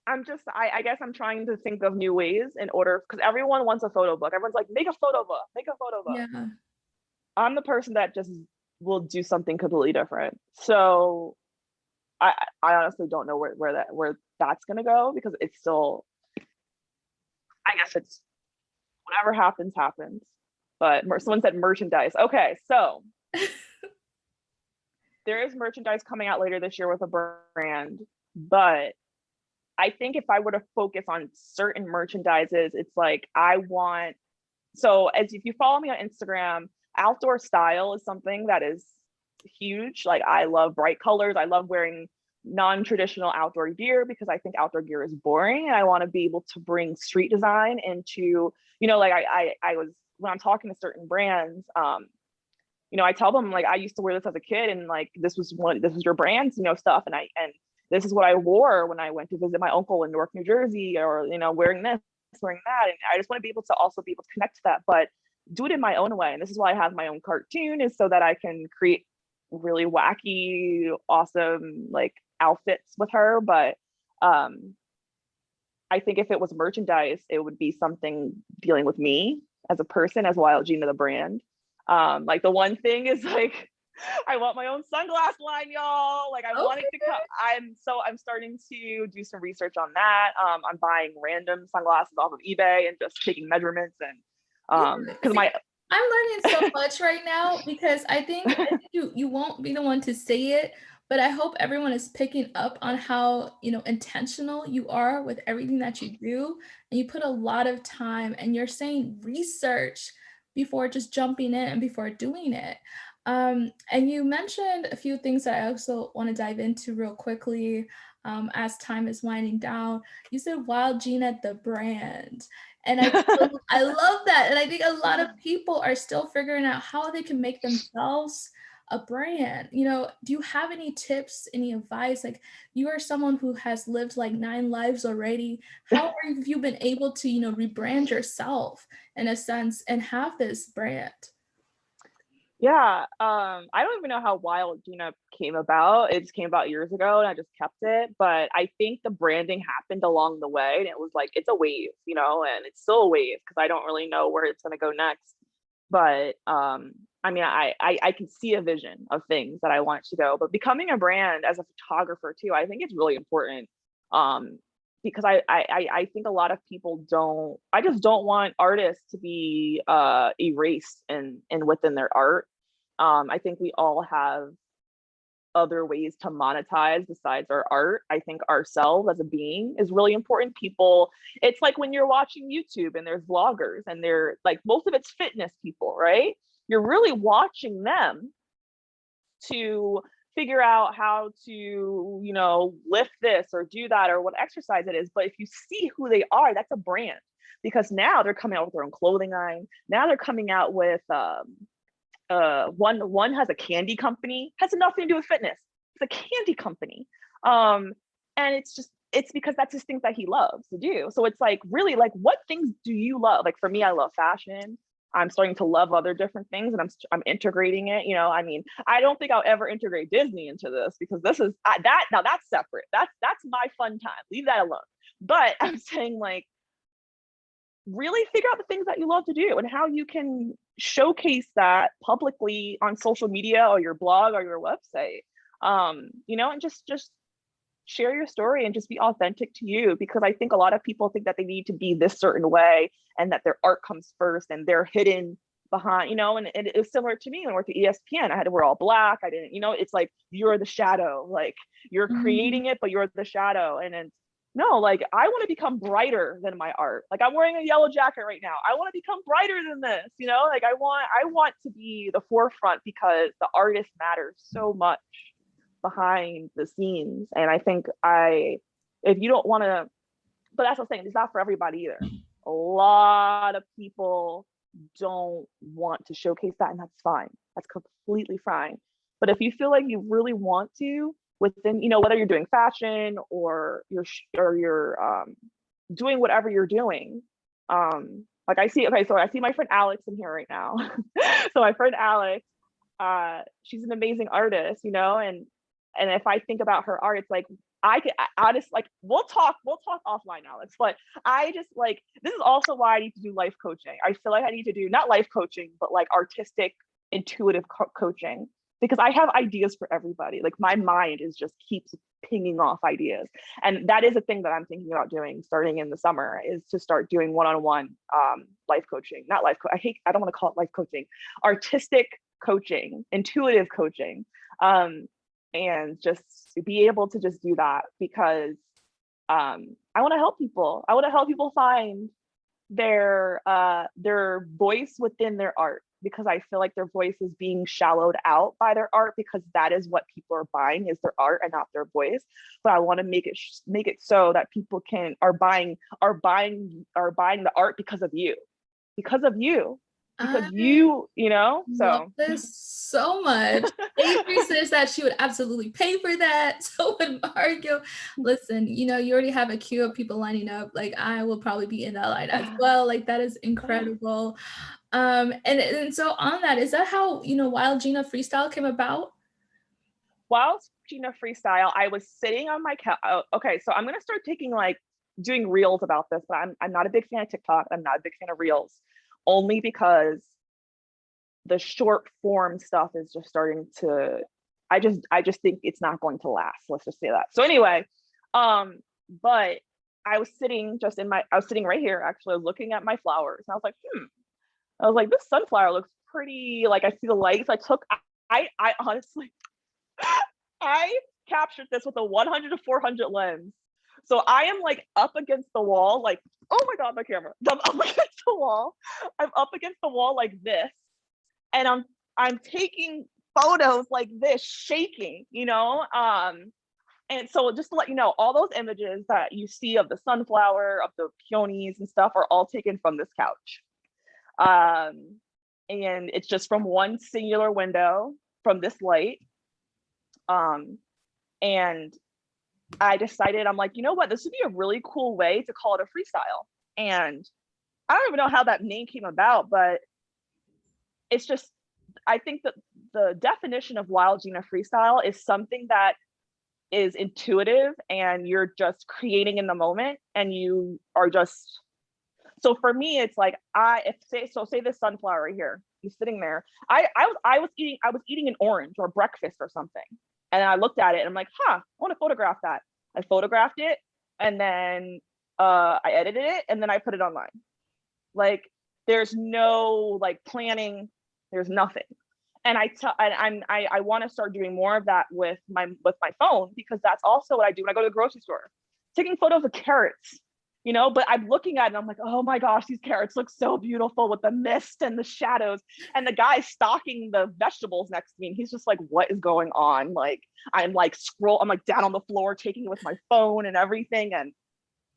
I guess I'm trying to think of new ways in order, because everyone wants a photo book. Everyone's like, make a photo book, make a photo book. Yeah. I'm the person that just will do something completely different. So I honestly don't know where that's gonna go, because it's still, I guess it's whatever happens, happens. But someone said merchandise. Okay, so there is merchandise coming out later this year with a brand, but I think if I were to focus on certain merchandises, it's like so as if you follow me on Instagram, outdoor style is something that is huge. Like I love bright colors. I love wearing non-traditional outdoor gear because I think outdoor gear is boring, and I want to be able to bring street design into, like I was when I'm talking to certain brands, you know, I tell them like I used to wear this as a kid, and like this was your brand's, you know, stuff, and this is what I wore when I went to visit my uncle in Newark, New Jersey, or you know, wearing this, wearing that, and I just want to be able to also be able to connect to that, but do it in my own way. And this is why I have my own cartoon, is so that I can create really wacky, awesome like outfits with her. But I think if it was merchandise, it would be something dealing with me as a person, as Wild Gina the brand. Like the one thing is like I want my own sunglass line, y'all. Like I want it to come. I'm starting to do some research on that. I'm buying random sunglasses off of eBay and just taking measurements, and because See, my I'm learning so much right now because I think you won't be the one to say it, but I hope everyone is picking up on how, you know, intentional you are with everything that you do, and you put a lot of time and you're saying research before just jumping in and before doing it. And you mentioned a few things that I also want to dive into real quickly as time is winding down. You said Wild Gina the brand. And I love that. And I think a lot of people are still figuring out how they can make themselves a brand. You know, do you have any tips, any advice? Like you are someone who has lived like 9 lives already. How have you been able to, you know, rebrand yourself in a sense and have this brand? Yeah, I don't even know how Wild Gina came about. It just came about years ago and I just kept it. But I think the branding happened along the way, and it was like it's a wave, you know, and it's still a wave because I don't really know where it's gonna go next. But I mean, I can see a vision of things that I want to go. But becoming a brand as a photographer too, I think it's really important. Um, because I think a lot of people don't, I just don't want artists to be erased in within their art. I think we all have other ways to monetize besides our art. I think ourselves as a being is really important. People, it's like when you're watching YouTube and there's vloggers and they're like, most of it's fitness people, right? You're really watching them to figure out how to, you know, lift this or do that or what exercise it is. But if you see who they are, that's a brand, because now they're coming out with their own clothing line. Now they're coming out with one has a candy company, has nothing to do with fitness. It's a candy company. And it's because that's just things that he loves to do. So it's like, really, like, what things do you love? Like for me, I love fashion. I'm starting to love other different things, and I'm integrating it. You know, I mean, I don't think I'll ever integrate Disney into this, because this is that now that's separate. That's my fun time. Leave that alone. But I'm saying, like, really figure out the things that you love to do and how you can showcase that publicly on social media or your blog or your website. You know, and just share your story and just be authentic to you, because I think a lot of people think that they need to be this certain way and that their art comes first and they're hidden behind, you know. And it was similar to me when I worked at ESPN. I had to wear all black. I didn't, you know, it's like you're the shadow, like you're Mhm. creating it, but you're the shadow. And then no, like I want to become brighter than my art. Like I'm wearing a yellow jacket right now. I want to become brighter than this, you know, like I want to be the forefront, because the artist matters so much behind the scenes. And I think if you don't want to, but that's what I'm saying, it's not for everybody either. A lot of people don't want to showcase that, and that's fine. That's completely fine. But if you feel like you really want to, within, you know, whether you're doing fashion or you're doing whatever you're doing, like I see, okay, so I see my friend Alex in here right now. So my friend Alex, she's an amazing artist, you know, and if I think about her art, it's like I just like we'll talk offline, Alex. But I just like, this is also why I need to do life coaching. I feel like I need to do not life coaching, but like artistic, intuitive coaching, because I have ideas for everybody. Like my mind is just keeps pinging off ideas, and that is a thing that I'm thinking about doing starting in the summer, is to start doing one-on-one life coaching. Not life I don't want to call it life coaching, artistic coaching, intuitive coaching. And just be able to just do that, because I want to help people. I want to help people find their voice within their art, because I feel like their voice is being shallowed out by their art, because that is what people are buying, is their art and not their voice. But I want to make it so that people are buying the art because of you, because of you. because I you know, love so this so much. Avery says that she would absolutely pay for that. So would Mario. Listen, you already have a queue of people lining up. Like I will probably be in that line as well. Like that is incredible. And so on that, is that how Wild Gina Freestyle came about? Wild Gina Freestyle, I was sitting on my couch. Okay, so I'm gonna start taking like doing reels about this, but I'm not a big fan of TikTok. I'm not a big fan of reels, only because the short form stuff is just starting to. I just think it's not going to last. Let's just say that. So anyway, but I was sitting I was sitting right here actually. I was looking at my flowers, and I was like, I was like, this sunflower looks pretty. Like I see the lights. I honestly I captured this with a 100 to 400 lens. So I am like up against the wall, like, oh my God, my camera. I'm up against the wall. I'm up against the wall like this. And I'm taking photos like this, shaking, And so just to let you know, all those images that you see of the sunflower, of the peonies and stuff are all taken from this couch. And it's just from one singular window from this light. And I decided, I'm like, you know what, this would be a really cool way to call it a freestyle. And I don't even know how that name came about, but it's just, I think that the definition of Wild Gina Freestyle is something that is intuitive and you're just creating in the moment and you are just, so for me, it's like, say this sunflower right here, he's sitting there. I was eating an orange or breakfast or something. And I looked at it and I'm like, I want to photograph that. I photographed it and then I edited it and then I put it online. Like there's no like planning, there's nothing. And I want to start doing more of that with my phone, because that's also what I do when I go to the grocery store, taking photos of carrots, but I'm looking at it and I'm like, oh my gosh, these carrots look so beautiful with the mist and the shadows. And the guy stocking the vegetables next to me, and he's just like, what is going on? Like, I'm like down on the floor, taking it with my phone and everything. And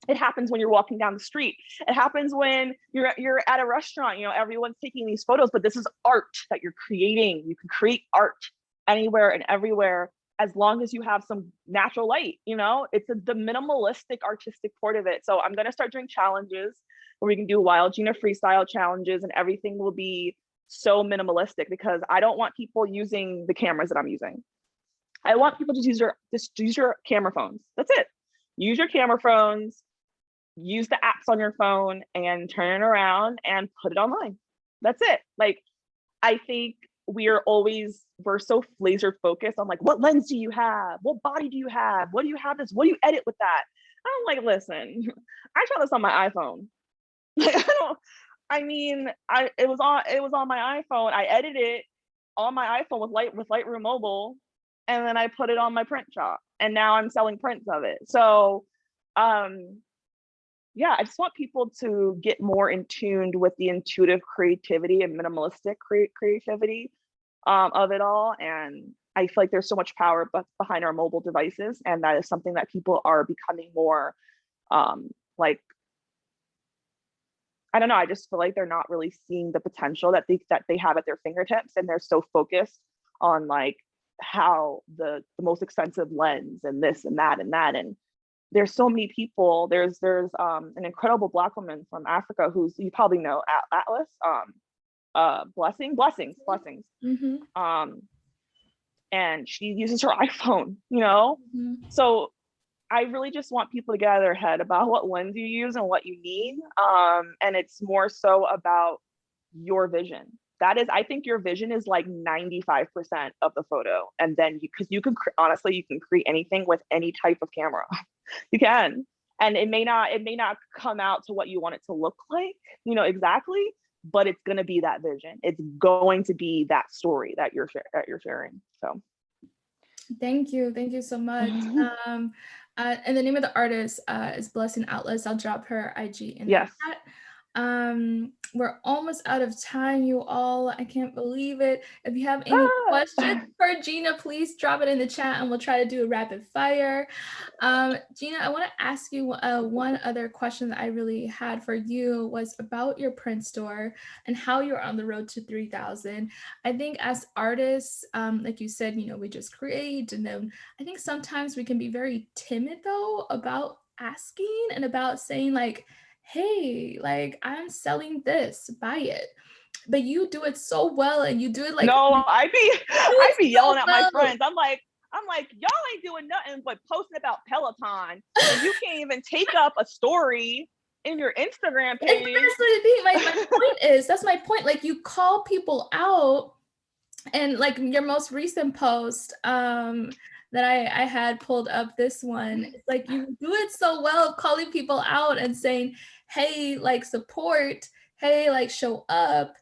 it happens when you're walking down the street. It happens when you're at a restaurant, everyone's taking these photos, but this is art that you're creating. You can create art anywhere and everywhere as long as you have some natural light. It's the minimalistic artistic part of it. So I'm going to start doing challenges where we can do Wild Gina Freestyle challenges, and everything will be so minimalistic, because I don't want people using the cameras that I'm using. I want people to use your camera phones. That's it. Use your camera phones, use the apps on your phone and turn it around and put it online. That's it. Like, I think we're so laser focused on like, what lens do you have? What body do you have? What do you have this? What do you edit with that? I'm like, listen, I shot this on my iPhone. It was on my iPhone. I edited it on my iPhone with Lightroom mobile, and then I put it on my print shop, and now I'm selling prints of it. So yeah, I just want people to get more in tuned with the intuitive creativity and minimalistic creativity of it all. And I feel like there's so much power behind our mobile devices, and that is something that people are becoming more like, I don't know, I just feel like they're not really seeing the potential that they have at their fingertips, and they're so focused on like how the most expensive lens and this and that and that. And there's so many people. There's an incredible Black woman from Africa who's, you probably know, Atlas, blessings. Mm-hmm. And she uses her iPhone. So I really just want people to get out of their head about what lens you use and what you need. And it's more so about your vision. I think your vision is like 95% of the photo. And then because honestly, you can create anything with any type of camera. You can. And it may not come out to what you want it to look like, exactly, but it's going to be that vision. It's going to be that story that you're sharing. So Thank you so much. And the name of the artist is Blessing Atlas. I'll drop her IG in the yes. chat. We're almost out of time, you all. I can't believe it. If you have any questions Ah! for Gina, please drop it in the chat and we'll try to do a rapid fire. Gina, I want to ask you one other question that I really had for you was about your print store and how you're on the road to 3,000. I think as artists, like you said, we just create, and then I think sometimes we can be very timid though about asking and about saying like, hey, like I'm selling this, buy it. But you do it so well and you do it like No, you I'd be do I'd it be so yelling at my well. friends. I'm like, y'all ain't doing nothing but posting about Peloton, and you can't even take up a story in your Instagram And page. that's the thing. My point is, that's my point. Like you call people out, and like your most recent post that I had pulled up, this one, it's like you do it so well of calling people out and saying, hey, like support, hey, like show up.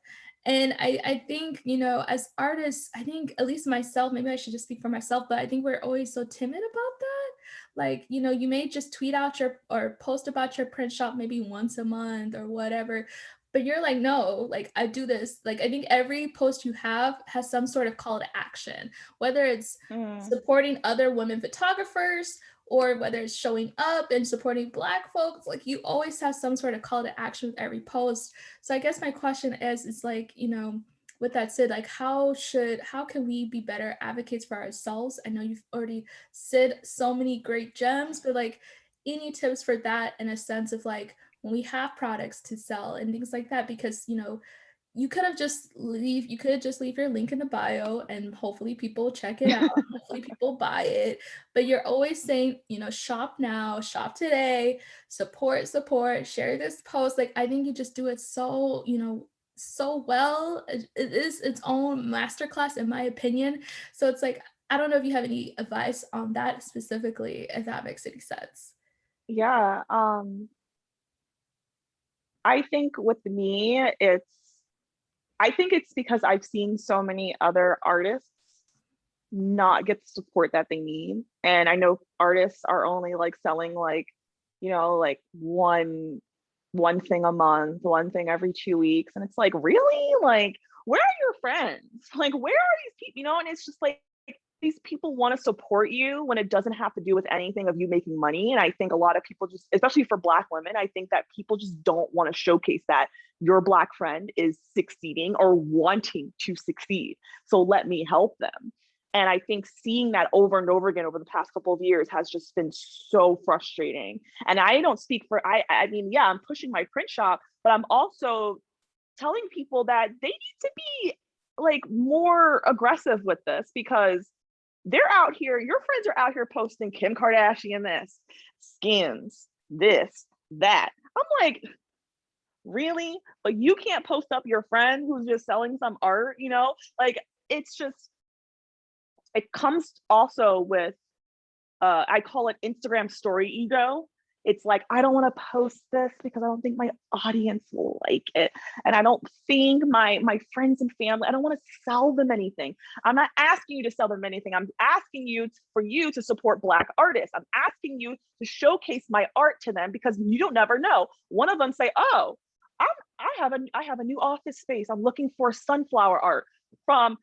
And I think, as artists, I think at least myself, maybe I should just speak for myself, but I think we're always so timid about that. Like, you may just tweet out your or post about your print shop maybe once a month or whatever, but you're like, no, like I do this. Like I think every post you have has some sort of call to action, whether it's Mm. supporting other women photographers or whether it's showing up and supporting Black folks. Like you always have some sort of call to action with every post. So I guess my question is like, with that said, like how can we be better advocates for ourselves? I know you've already said so many great gems, but like any tips for that in a sense of like when we have products to sell and things like that, because you could have just leave your link in the bio and hopefully people check it out, hopefully people buy it, but you're always saying, shop now, shop today, support, share this post. Like I think you just do it so, so well. It is its own masterclass in my opinion. So it's like I don't know if you have any advice on that specifically, if that makes any sense. Yeah, I think with me, I think it's because I've seen so many other artists not get the support that they need. And I know artists are only like selling like, like one thing a month, one thing every 2 weeks. And it's like, really? Like, where are your friends? Like, where are these people? And it's just like these people want to support you when it doesn't have to do with anything of you making money. And I think a lot of people just, especially for Black women, I think that people just don't want to showcase that your Black friend is succeeding or wanting to succeed. So let me help them. And I think seeing that over and over again over the past couple of years has just been so frustrating. And I don't speak for, I mean, yeah, I'm pushing my print shop, but I'm also telling people that they need to be like more aggressive with this, because they're out here, your friends are out here posting Kim Kardashian this, skins, this, that. I'm like, really? But you can't post up your friend who's just selling some art, Like it's just, it comes also with I call it Instagram story ego. It's like, I don't want to post this because I don't think my audience will like it. And I don't think my friends and family, I don't want to sell them anything. I'm not asking you to sell them anything. I'm asking you for you to support Black artists. I'm asking you to showcase my art to them, because you don't never know. One of them say, oh, I have a new office space. I'm looking for sunflower art from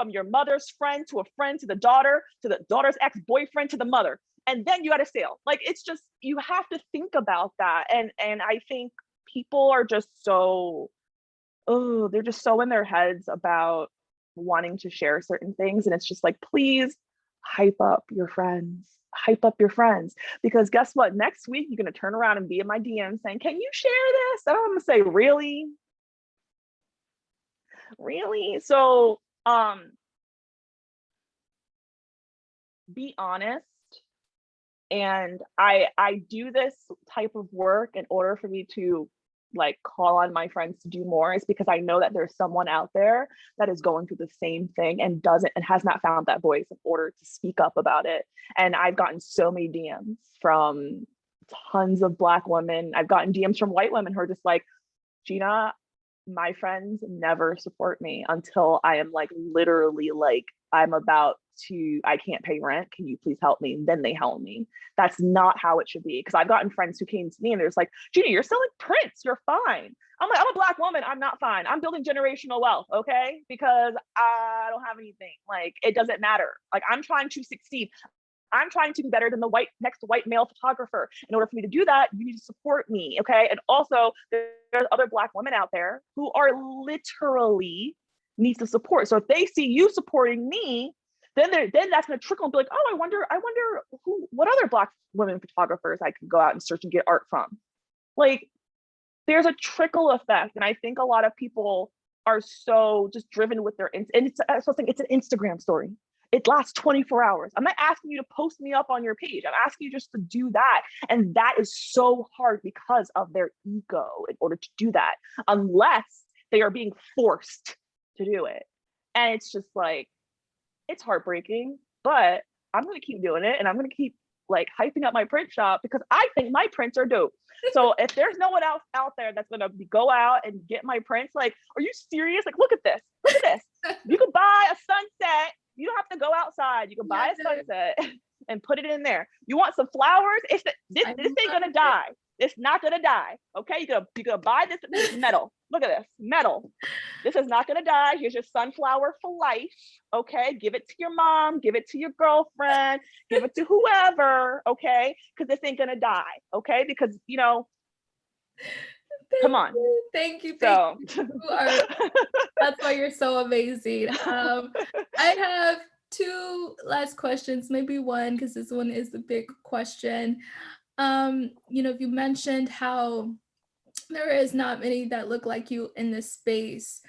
your mother's friend to a friend to the daughter's ex-boyfriend to the mother, and then you got a sale. Like it's just, you have to think about that. And I think people are just so, oh, they're just so in their heads about wanting to share certain things, and it's just like, please hype up your friends, because guess what, next week you're going to turn around and be in my DM saying, can you share this? And I'm going to say, really? So be honest. And I do this type of work in order for me to like call on my friends to do more, is because I know that there's someone out there that is going through the same thing and doesn't, and has not found that voice in order to speak up about it. And I've gotten so many DMs from tons of Black women. I've gotten DMs from white women who are just like, Gina, my friends never support me until I am like literally like I'm about I can't pay rent. Can you please help me? And then they help me. That's not how it should be. Because I've gotten friends who came to me and they're just like, Gina, you're selling prints. You're fine. I'm like, I'm a Black woman. I'm not fine. I'm building generational wealth. Okay. Because I don't have anything. Like, it doesn't matter. Like, I'm trying to succeed. I'm trying to be better than the next white male photographer. In order for me to do that, you need to support me. Okay. And also, there's other Black women out there who are literally needs the support. So if they see you supporting me, then that's going to trickle and be like, oh, I wonder what other Black women photographers I could go out and search and get art from. Like, there's a trickle effect. And I think a lot of people are so just driven with their, and it's an Instagram story. It lasts 24 hours. I'm not asking you to post me up on your page. I'm asking you just to do that. And that is so hard because of their ego in order to do that, unless they are being forced to do it. And it's just like, it's heartbreaking, but I'm going to keep doing it. And I'm going to keep like hyping up my print shop because I think my prints are dope. So if there's no one else out there that's going to go out and get my prints, like, are you serious? Like, look at this. Look at this. You could buy a sunset. You don't have to go outside. You can buy a sunset and put it in there. You want some flowers? This ain't gonna die. It's not gonna die. Okay, you're gonna buy this metal. Look at this metal. This is not gonna die. Here's your sunflower for life. Okay, give it to your mom. Give it to your girlfriend. Give it to whoever. Okay, because this ain't gonna die. Okay, because come on. Thank you. That's why you're so amazing. I have two last questions, maybe one, because this one is the big question. You mentioned how there is not many that look like you in this space,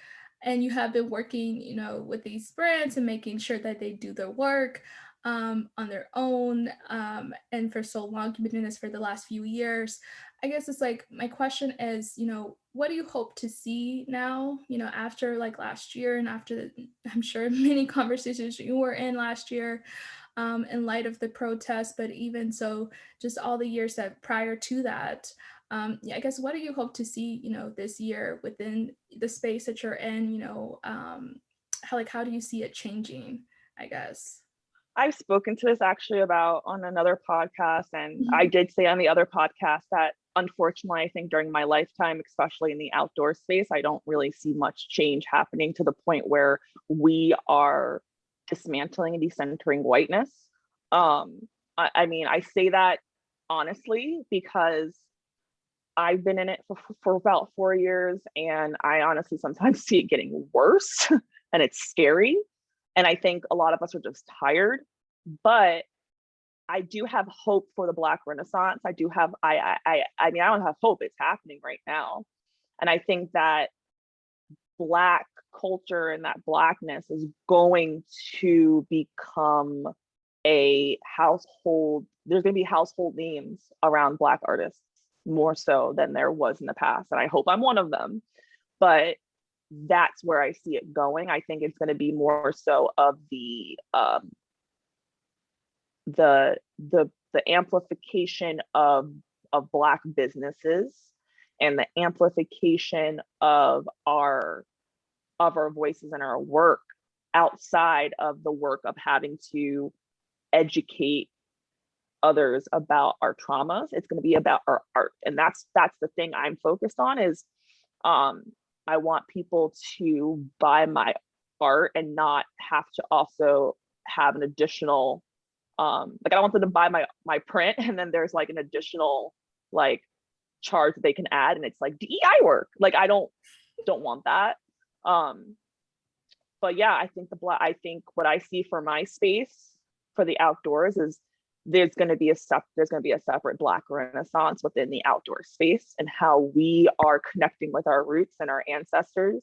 and you have been working, with these brands and making sure that they do their work on their own. And for so long, you've been doing this for the last few years. I guess it's like, my question is, what do you hope to see now, after like last year and after I'm sure many conversations you were in last year, in light of the protests, but even so, just all the years that prior to that, I guess, what do you hope to see, this year within the space that you're in, how do you see it changing, I guess? I've spoken to this actually about on another podcast, and I did say on the other podcast that unfortunately, I think during my lifetime, especially in the outdoor space, I don't really see much change happening to the point where we are dismantling and decentering whiteness. I mean, I say that honestly because I've been in it for about 4 years, and I honestly sometimes see it getting worse and it's scary. And I think a lot of us are just tired, but I do have hope for the Black Renaissance. I do have, I mean, I don't have hope, it's happening right now. And I think that Black culture and that Blackness is going to become a household, there's going to be household names around Black artists more so than there was in the past. And I hope I'm one of them, but that's where I see it going. I think it's going to be more so of the amplification of Black businesses and the amplification of our voices and our work outside of the work of having to educate others about our traumas. It's going to be about our art, and that's the thing I'm focused on. Is I want people to buy my art and not have to also have an additional like, I don't want them to buy my print and then there's like an additional like charge that they can add and it's like DEI work. Like, I don't want that. But yeah, I think what I see for my space for the outdoors is there's going to be a separate Black Renaissance within the outdoor space and how we are connecting with our roots and our ancestors.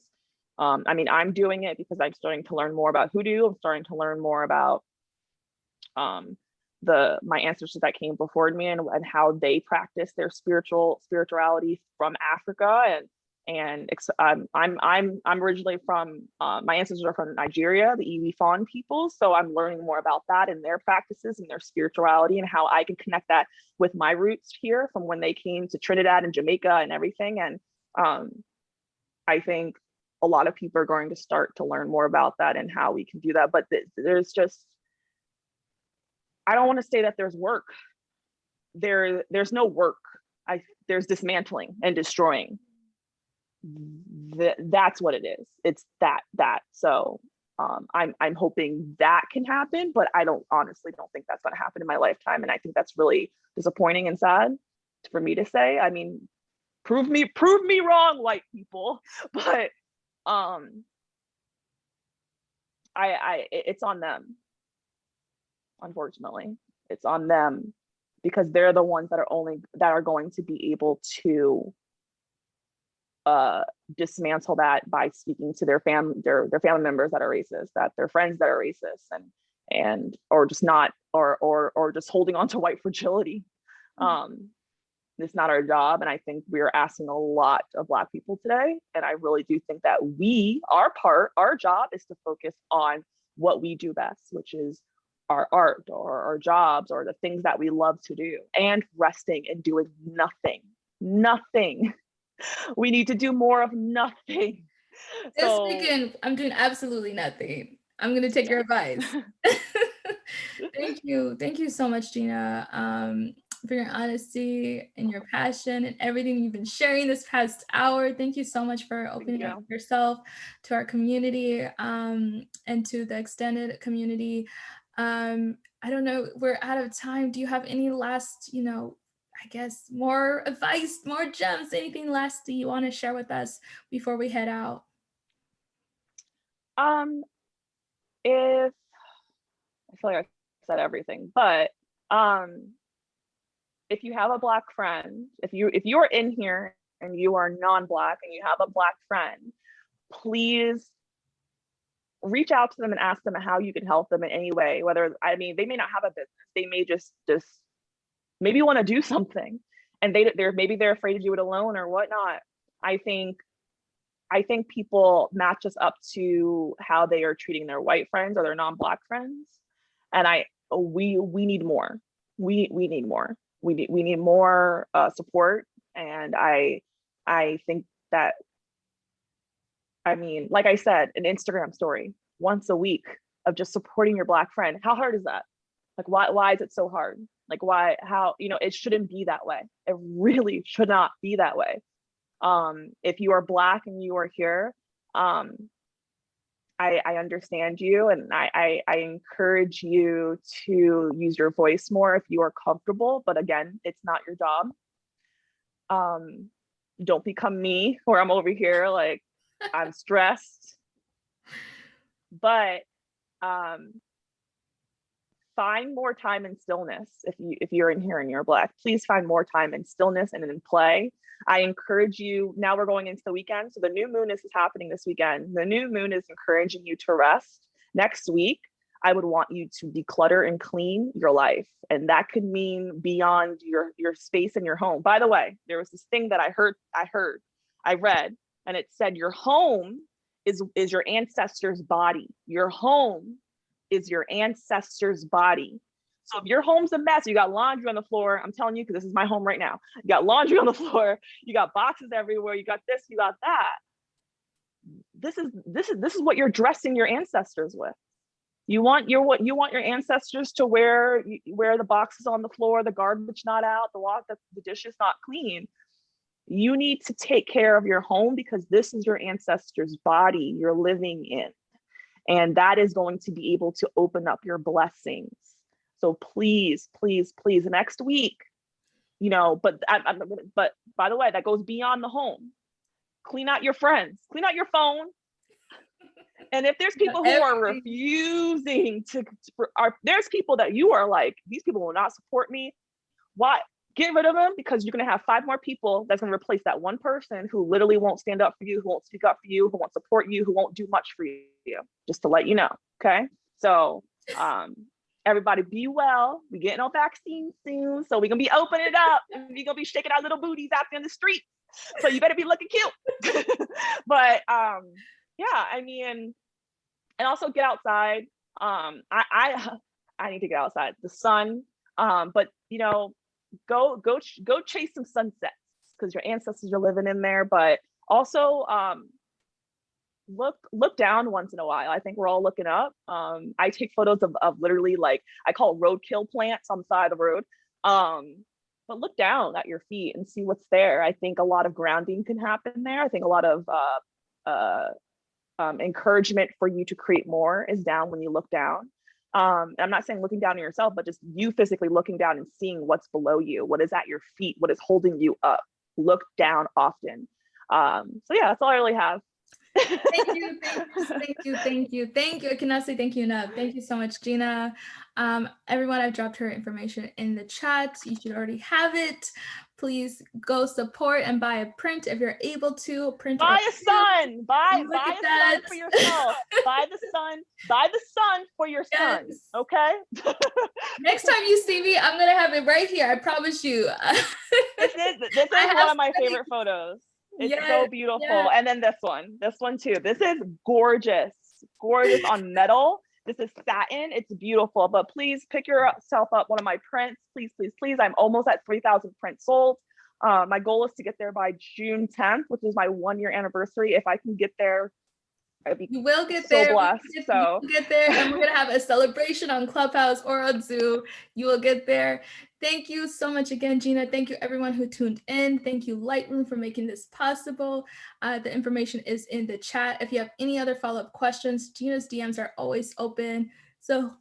I mean, I'm doing it because I'm starting to learn more about hoodoo. I'm starting to learn more about my ancestors that came before me and how they practice their spirituality from Africa. And I'm originally from my ancestors are from Nigeria, the Iwi Fawn people. So I'm learning more about that and their practices and their spirituality and how I can connect that with my roots here from when they came to Trinidad and Jamaica and everything. And I think a lot of people are going to start to learn more about that and how we can do that. But there's just I don't want to say that there's work. There's no work. There's dismantling and destroying. That's what it is. It's that. So I'm hoping that can happen, but I honestly don't think that's going to happen in my lifetime. And I think that's really disappointing and sad for me to say. I mean, prove me wrong, white people. But it's on them. Unfortunately, it's on them, because they're the ones that are going to be able to dismantle that by speaking to their family members that are racist, that their friends that are racist, and or just not, or just holding on to white fragility. It's not our job, and I think we are asking a lot of Black people today. And I really do think that our job is to focus on what we do best, which is our art or our jobs or the things that we love to do, and resting and doing nothing. We need to do more of nothing. This weekend, I'm doing absolutely nothing. I'm going to take your advice. Thank you. Thank you so much, Gina, for your honesty and your passion and everything you've been sharing this past hour. Thank you so much for opening up yourself to our community, and to the extended community. I don't know, we're out of time. Do you have any last, I guess, more advice, more gems, anything last that you want to share with us before we head out? If I feel like I said everything, but if you have a Black friend, if you're in here and you are non-Black and you have a Black friend, please reach out to them and ask them how you can help them in any way. Whether, I mean, they may not have a business, they may just maybe want to do something, and they're afraid to do it alone or whatnot. I think people match us up to how they are treating their white friends or their non-Black friends, and we need more. We need more. We need more support, and I think that, I mean, like I said, an Instagram story once a week of just supporting your Black friend. How hard is that? Like, why is it so hard? Like, how, it shouldn't be that way. It really should not be that way. If you are Black and you are here, I understand you, and I encourage you to use your voice more if you are comfortable. But again, it's not your job. Don't become me, where I'm over here like I'm stressed. But find more time in stillness. If you're in here and you're Black, please find more time in stillness and in play. I encourage you, now we're going into the weekend, so the new moon is happening this weekend. The new moon is encouraging you to rest. Next week, I would want you to declutter and clean your life. And that could mean beyond your space in your home. By the way, there was this thing that I read, and it said your home is your ancestor's body. Your home is your ancestor's body. So if your home's a mess, you got laundry on the floor, I'm telling you, because this is my home right now. You got laundry on the floor, you got boxes everywhere, you got this, you got that. This is what you're dressing your ancestors with. You want your ancestors to wear the boxes on the floor, the garbage not out, the dishes not clean. You need to take care of your home, because this is your ancestor's body you're living in. And that is going to be able to open up your blessings. So please, next week, but by the way, that goes beyond the home. Clean out your friends, clean out your phone. And if there's people who are refusing there's people that you are like, these people will not support me. Why? Get rid of them, because you're going to have 5 more people that's going to replace that one person who literally won't stand up for you, who won't speak up for you, who won't support you, who won't do much for you, just to let you know. Okay. So, everybody be well. We getting our vaccine soon, so we're going to be opening it up, and we're going to be shaking our little booties out there in the street. So you better be looking cute. But, yeah, I mean, and also get outside. I need to get outside. The sun, but go chase some sunsets, because your ancestors are living in there. But also, look down once in a while. I think we're all looking up. I take photos of literally, like, I call roadkill plants on the side of the road. But look down at your feet and see what's there. I think a lot of grounding can happen there. I think a lot of encouragement for you to create more is down when you look down. I'm not saying looking down on yourself, but just you physically looking down and seeing what's below you, what is at your feet, what is holding you up. Look down often. So yeah, that's all I really have. Thank you, thank you. I cannot say thank you enough. Thank you so much, Gina. Everyone, I've dropped her information in the chat. You should already have it. Please go support and buy a print if you're able to. Print buy or a sun. Buy a that. sun for yourself. Buy the sun for your son. Yes. Okay. Next time you see me, I'm gonna have it right here. I promise you. This is one of my favorite photos. It's so beautiful. Yeah. And then this one too. This is gorgeous on metal. This is satin. It's beautiful. But please pick yourself up one of my prints. Please, please, please. I'm almost at 3,000 prints sold. My goal is to get there by June 10th, which is my 1-year anniversary. If I can get there, you will get so there. Blessed, you will get there, and we're gonna have a celebration on Clubhouse or on Zoom. You will get there. Thank you so much again, Gina. Thank you everyone who tuned in. Thank you Lightroom for making this possible. The information is in the chat. If you have any other follow-up questions, Gina's DMs are always open. So,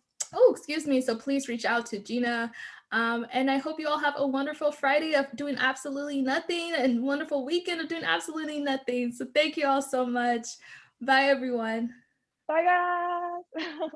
excuse me. So please reach out to Gina. And I hope you all have a wonderful Friday of doing absolutely nothing and wonderful weekend of doing absolutely nothing. So thank you all so much. Bye, everyone. Bye, guys.